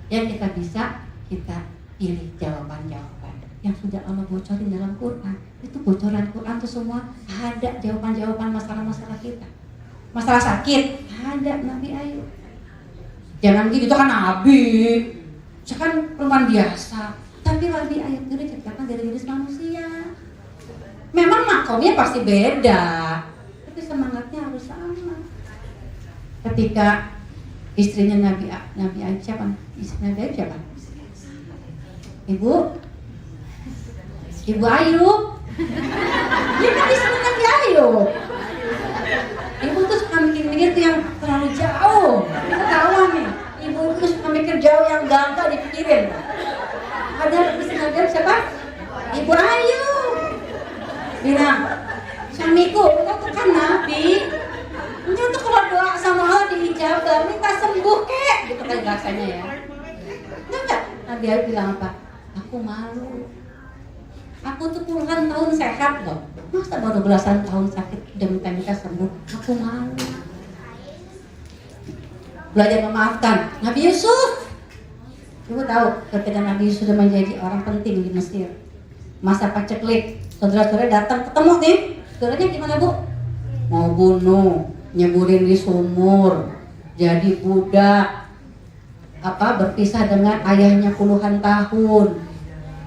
Yang kita bisa, kita pilih jawaban-jawaban yang sudah Allah bocorin dalam Quran. Itu bocoran Quran tuh semua ada jawaban-jawaban masalah-masalah kita. Masalah sakit, ada Nabi Ayub. Jangan gitu, itu kan Nabi, saya kan perempuan biasa. Tapi Nabi Ayub itu diciptakan dari jenis manusia. Memang makomnya pasti beda, tapi semangatnya harus sama. Ketika istrinya Nabi Ayub siapa? Istri Nabi Ayub siapa? Ibu Ayub. Dia kan istri Nabi Ayub. Ibu tuh suka mikir-mikir tuh yang terlalu jauh. Ketahuan nih. Ibu tuh suka mikir jauh yang gagal dipikirin. Ada istri Nabi Ayub siapa? Ibu Ayu. Bilang, suamiku, kita tuh kan Nabi. Ini tuh kalau doa sama Allah diijabah, minta sembuh kek. Gitu kan rasanya ya. Enggak. Nabi Ayub bilang apa? Aku malu. Aku tuh puluhan tahun sehat loh. Masa baru belasan tahun sakit udah minta sembuh? Aku malu. Belajar memaafkan. Nabi Yusuf. Ibu tahu ketika Nabi Yusuf sudah menjadi orang penting di Mesir, masa paceklik, saudara-saudara datang ketemu nih, saudaranya gimana bu? Mau bunuh, nyeburin di sumur, jadi budak, berpisah dengan ayahnya puluhan tahun,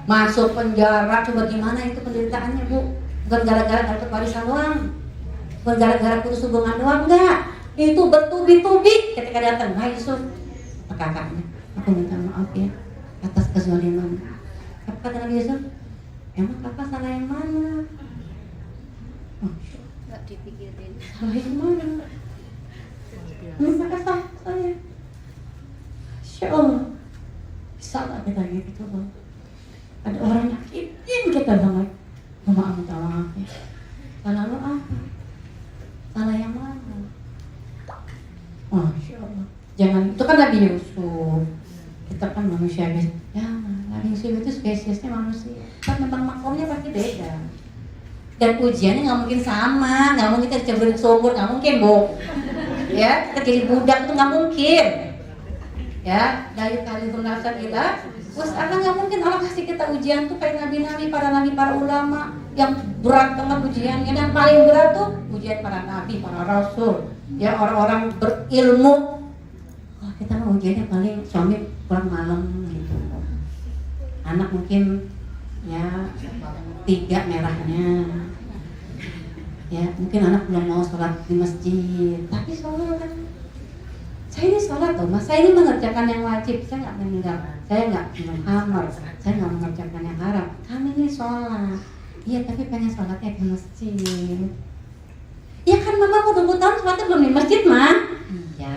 masuk penjara. Coba gimana itu penderitaannya bu? Bukan gara-gara dapat warisan doang, bukan gara-gara putus hubungan doang, enggak. Itu bertubi-tubi ketika datang Nabi Yusuf, kakaknya. Aku minta maaf ya atas kezaliman. Apa kata Nabi Yusuf? Emang kakak salah yang mana? Nggak dipikirin. Salah yang mana? Minta salah saya. Insya Allah salah kita gitu loh. Ada orang nyakitin kita banget. Maaf minta maaf ya. Salah lo apa? Salah yang mana? Insya Allah. Jangan, itu kan Nabi Yusuf. Kita kan manusia biasa. Ya, Nabi Yusuf itu spesiesnya manusia. Kan tentang makomnya pasti beda. Dan ujiannya nggak mungkin sama, nggak mungkin kita dicemburin sumur, nggak mungkin bu. Ya, kita jadi budak itu nggak mungkin. Ya, dari kali bernafsan ilah. Terus nggak mungkin Allah kasih kita ujian tuh kayak nabi-nabi, para ulama yang berat banget ujiannya. Dan paling berat tuh ujian para nabi, para rasul, ya orang-orang berilmu. Kita mau ujiannya paling suami pulang malam gitu, anak mungkin ya 3 merahnya, ya mungkin anak belum mau sholat di masjid, tapi sholat. Saya ini sholat loh mas, saya ini mengerjakan yang wajib, saya nggak meninggal, saya nggak menghamar, saya nggak mengerjakan yang haram. Kami ini sholat, iya tapi pengen sholatnya di masjid. Ya kan mama mau 20 tahun sholatnya belum di masjid mah. Iya.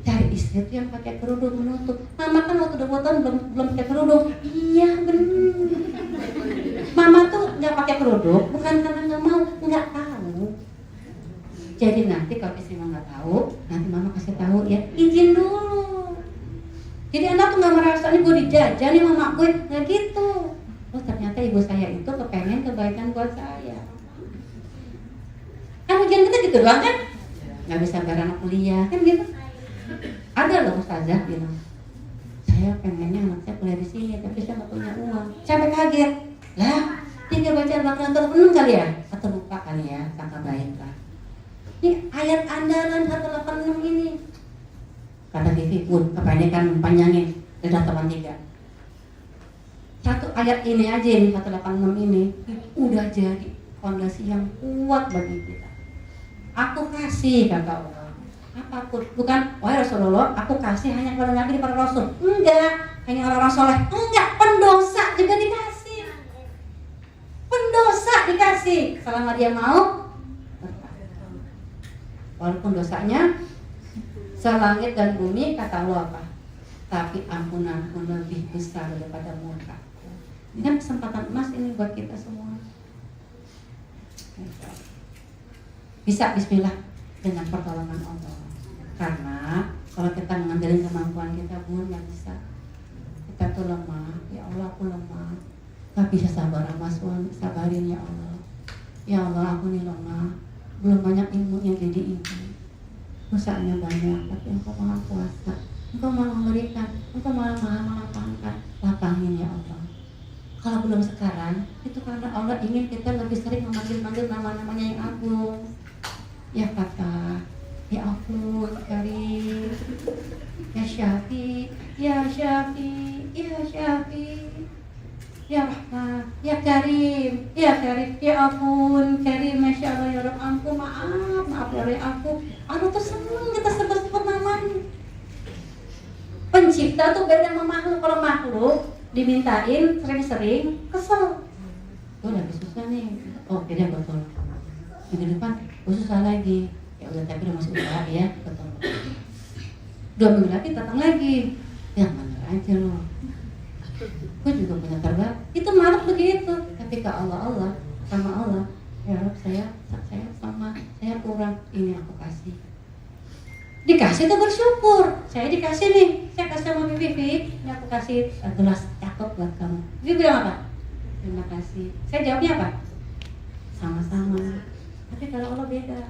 Cari istri itu yang pakai kerudung menutup. Mama kan waktu 20 tahun belum pakai kerudung. Iya benar. Mama tuh nggak pakai kerudung bukan karena nggak mau, nggak tahu. Jadi nanti kalau istri mama nggak tahu, nanti mama kasih tahu ya, izin dulu. Jadi anak tuh nggak merasa nih gue dijajah nih mama gue, nggak gitu. Oh ternyata ibu saya itu kepengen kebaikan buat saya. Kan ujian kita gitu doang kan, nggak bisa bayar anak kuliah kan gitu. Ada loh ustazah bilang, saya pengennya anak saya kuliah di sini, tapi saya nggak punya uang. Sampai kaget, lah tinggal baca Al-Baqarah 36 kali ya, atau lupa kali ya, kata baik lah. Ini ayat andalan 186 ini. Kata Vivi pun kependekan panjangin lidah teman 3. Satu ayat ini aja nih 186 ini udah jadi fondasi yang kuat bagi kita. Aku kasih kata Allah apapun, bukan wahai Rasulullah aku kasih hanya kepada Nabi dan para Rasul, enggak, hanya orang-orang soleh, enggak, pendosa juga dikasih, pendosa dikasih selama dia mau bertakwa. Walaupun dosanya selangit dan bumi, kata Allah apa? Tapi ampunanku lebih besar daripada murka. Ini kan kesempatan emas ini buat kita semua. Bisa bismillah dengan pertolongan Allah. Karena kalau kita mengandelin kemampuan kita pun nggak bisa. Kita tuh lemah. Ya Allah aku lemah. Gak bisa sabar sama suami. Sabarin ya Allah. Ya Allah aku nih lemah. Belum banyak ilmu yang jadi ibu. Usahanya banyak, tapi Engkau maha kuasa, Engkau maha memberikan, Engkau maha melapangkan. Lapangin ya Allah. Kalau belum sekarang, itu karena Allah ingin kita lebih sering memanggil-manggil nama-namanya yang agung. Ya kata, ya ampun Karim, ya Syafi, ya Syafi, ya Syafi, ya Rahman, ya Karim, ya ampun Karim, Masya Allah ya Rabb, ampun, maaf ya aku. Allah tuh senang kita sebut-sebut namanya. Pencipta tuh beda sama makhluk. Kalau makhluk dimintain sering-sering kesel. Gue lagi susah nih. Oh beda betul. Minggu depan gue susah lagi. Ya udah tapi udah masih usaha ya. Betul. 2 minggu lagi datang lagi. Yang bener aja loh. Gue juga punya terbaik. Itu makhluk begitu. Tapi ke Allah sama Allah. Ya Rob saya sama saya kurang, ini aku kasih. Dikasih tuh bersyukur. Saya dikasih nih, saya kasih sama Vivi, ini aku kasih gelas cakep buat kamu. Vivi bilang apa? Terima kasih. Saya jawabnya apa? Sama-sama. Tapi kalau Allah beda.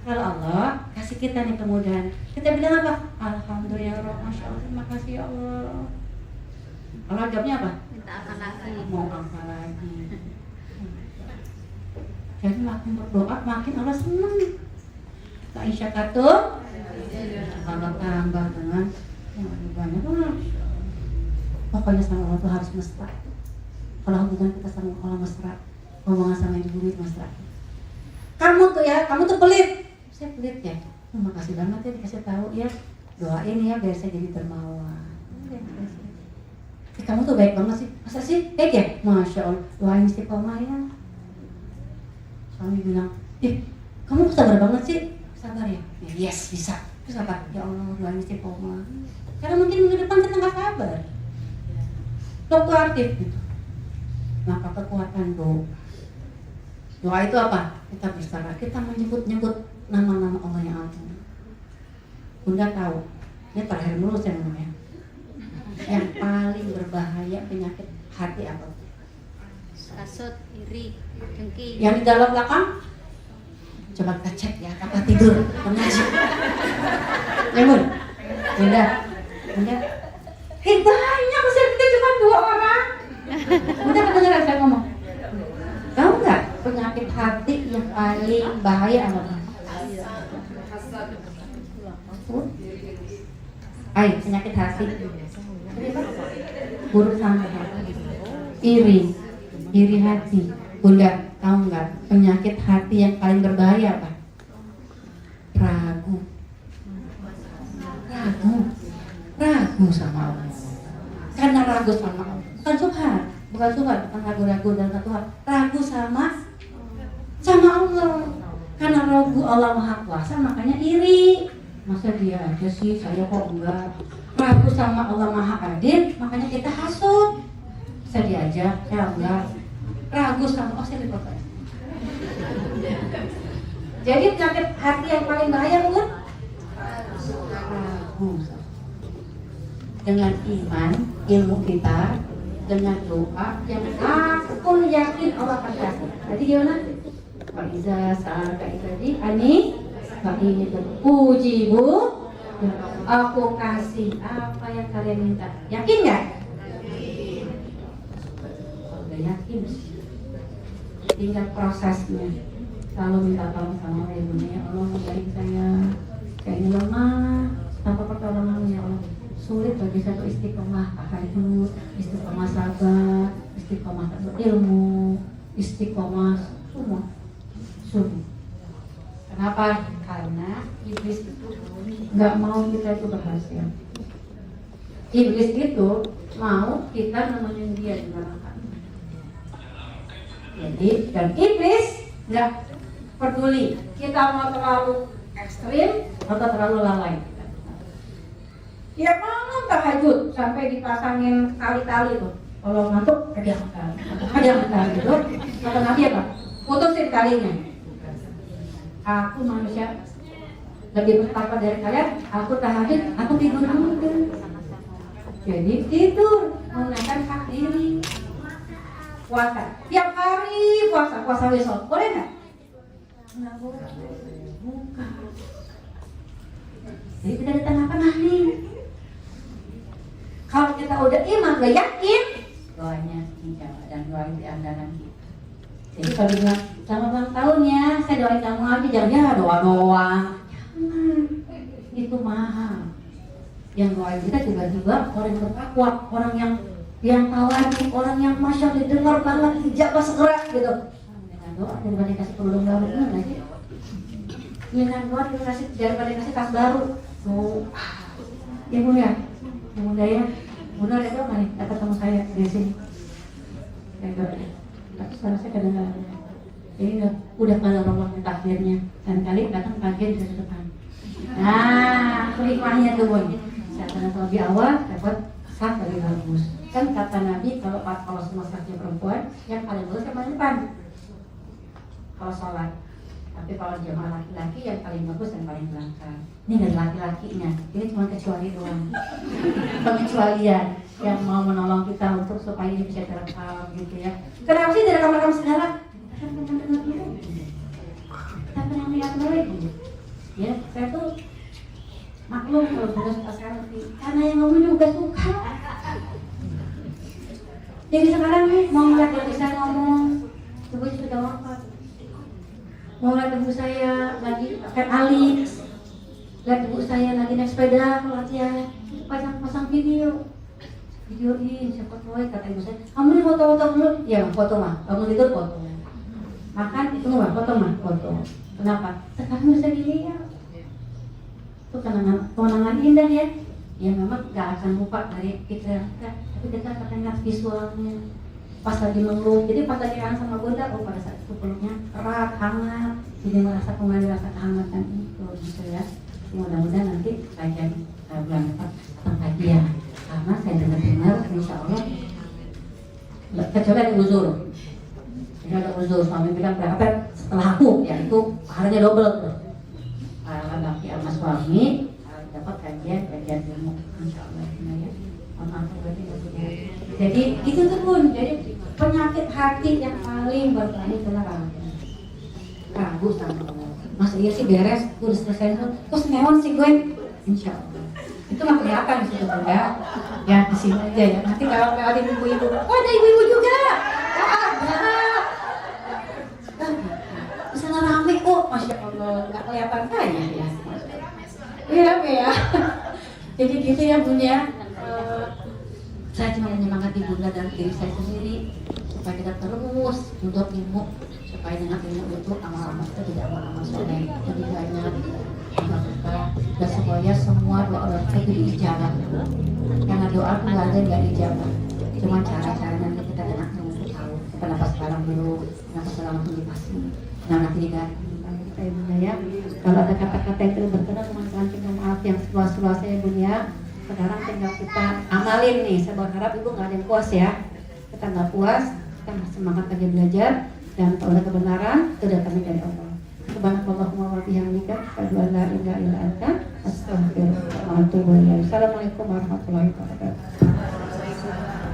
Kalau Allah kasih kita nih kemudahan, kita bilang apa? Alhamdulillah, Masya Allah, terima kasih ya Allah. Allah jawabnya apa? Minta apa lagi? Mau apa lagi? Jadi makin berdoa makin Allah senang. Tak isyakatum Allah tambah dengan yang lebih banyak. Pokoknya sama Allah tuh harus mesra. Kalau hubungan kita sama Allah mesra, hubungan sama ibu itu mesra. Kamu tuh pelit. Saya pelit ya. Terima kasih banget ya dikasih tahu ya. Doain ya biar saya jadi dermawan. Kamu tuh baik banget sih. Masa sih? Baik ya? Masya Allah. Doain istiqomah ya. Suami bilang, kamu sabar banget sih? Sabar ya? Yes, bisa. Terus apa? Ya Allah, doain istiqomah. Karena mungkin minggu depan kita gak sabar. Fluktuatif gitu. Maka kekuatan doa itu apa? Kita berserah, kita menyebut-nyebut nama-nama Allah yang agung. Bunda tahu, ini terakhir dulu saya ngomongnya. Yang paling berbahaya penyakit hati apa? Kasut, iri, dengki. Yang di dalam belakang? Coba kita cek ya, kakak tidur, mengaji. Ya Bun? Bunda? Banyak usia kita cuma 2 orang. Bunda kedengeran saya ngomong? Tahu nggak penyakit hati yang paling bahaya apa? Ayo, penyakit hati. Buruk sangka, iri hati. Bunda, tahu nggak penyakit hati yang paling berbahaya apa? Ragu sama Allah. Karena ragu sama Allah, bukan subhan, bukan ragu-ragu dan Tuhan. Ragu sama Allah. Karena ragu Allah Maha Kuasa, makanya iri. Masa dia aja sih, saya kok enggak. Ragu sama Allah Maha Adil, makanya kita hasut. Bisa diajak, ya enggak. ragu sama saya di kota. Jadi penyakit hati yang paling bahaya bukan? Ragu. Dengan iman, ilmu kita, dengan doa yang aku yakin Allah akan kasih. Tadi gimana? Faiza sa'alaka ibadi ani fa'ini puji bu, aku kasih apa yang kalian minta. Yakin nggak? Udah yakin. Tinggal prosesnya. Selalu minta tolong sama ibunya, ya Allah beri saya ini lemah tanpa pertolongan ya Allah. Sulit bagi satu istiqomah tahajud, istiqomah sabar, istiqomah ilmu, istiqomah semua. Sulit. Kenapa? Karena iblis itu nggak mau kita itu berhasil. Iblis itu mau kita nemenin dia di neraka. Jadi dan iblis nggak peduli kita mau terlalu ekstrim atau terlalu lalai. Ya malam tahajud sampai dipasangin tali-tali tuh. Kalau ngantuk pegang tali gitu. Kata Nabi apa? Putusin talinya. Aku manusia lebih bertakwa dari kalian. Aku tahajud, aku tidur dulu. Jadi tidur menggunakan hak diri. Puasa. Tiap hari puasa besok. Boleh nggak? Nggak boleh. Bukan. Jadi tidak ada tanggapan nih. Kalau kita udah iman, gak yakin, doanya dijawab dan doa di andalan kita. Jadi kalau bilang selamat ulang tahun ya, saya doain kamu aja, jangan ya doa. Jangan, itu mahal. Yang doain kita tiba-tiba orang yang bertakwa, orang yang tawadu, orang yang masya Allah didengar banget, ijabah segera gitu. Dengan doa daripada kasih kerudung baru, dengan doa daripada kasih tas baru. Tuh, ibu ya. Bunda ya, Bunda ada doa nih, dapat sama saya di sini. Tapi sekarang saya kadang-kadang jadi udah pada orang takdirnya, dan kali datang kaget di depan. Nah, hikmahnya tuh Bun. Saya pernah lebih awal dapat saf lebih bagus. Kan kata Nabi kalau semua safnya perempuan, yang paling bagus yang paling depan. Kalau sholat. Tapi kalau jemaah laki-laki yang paling bagus yang paling belakang. Ini dari laki-lakinya, ini cuma kecuali doang. Pengecualian yang mau menolong kita untuk supaya ini bisa terekam gitu ya. Kenapa sih dari kamar-kamar segala? Kita pernah lihat lagi. Ya, saya tuh maklum kalau sudah suka sekarang karena yang ngomong juga suka. Jadi sekarang nih mau ngeliat yang bisa ngomong, ibu sudah wafat. Mau lihat ibu saya lagi pakai alis, lihat ibu saya lagi naik sepeda latihan, pasang videoin siapa tahu kata ibu saya, kamu ini foto-foto dulu, ya foto mah, kamu tidur foto, makan itu mah foto. Kenapa? Sekarang bisa dilihat, itu kenangan indah ya, ya memang gak akan lupa dari pikiran kita, tapi kita akan ingat visualnya. Pas lagi meluk, jadi pas lagi kangen sama Bunda, pada saat itu peluknya erat, hangat, jadi merasa kembali rasa kehangatan itu, gitu ya. Mudah-mudahan nanti kajian bulan depan tentang kajian, karena saya dengar insya Allah, kecuali ada uzur, suami bilang berapa setelah aku, ya itu harganya double tuh. Kalau bakti sama suami, dapat kajian ilmu, insya Allah ya. Jadi itu tuh Bun, jadi penyakit hati yang paling berbahaya adalah ragu sama Allah. Masa iya sih beres, udah selesai terus neon sih gue, insya Allah. Itu mah kelihatan di situ Bunda. Ya di sini aja ya. Nanti kalau ada ibu-ibu, oh ada ibu-ibu juga, ada. Misalnya rame, oh masya Allah, nggak kelihatan kayaknya ya. Iya ya. Jadi gitu ya Bun ya. Saya cuma menyemangati Bunda dan diri saya sendiri supaya kita terus duduk ilmu, supaya dengan ilmu itu amal-amal kita tidak amal-amal soleh, lebih banyak amal kita, dan supaya semua doa kita diijabah. Karena doa itu nggak ada yang nggak diijabah, cuma cara-caranya kita enak tahu. Kenapa sekarang dulu, kenapa sekarang dulu pasti, kenapa tidak? Kita Bunda ya. Kalau ada kata-kata yang tidak berkenan, mohon maaf yang seluas-luasnya ya Bunda. Sekarang tinggal kita amalin nih. Saya berharap ibu nggak ada yang puas ya. Kita nggak puas, kita semangat lagi belajar dan kalau ada kebenaran itu datangnya dari Allah. Subhanallahumma wa bihamdika asyhadu an la ilaha illa anta astaghfiruka wa atubu ilaik. Assalamualaikum warahmatullahi wabarakatuh.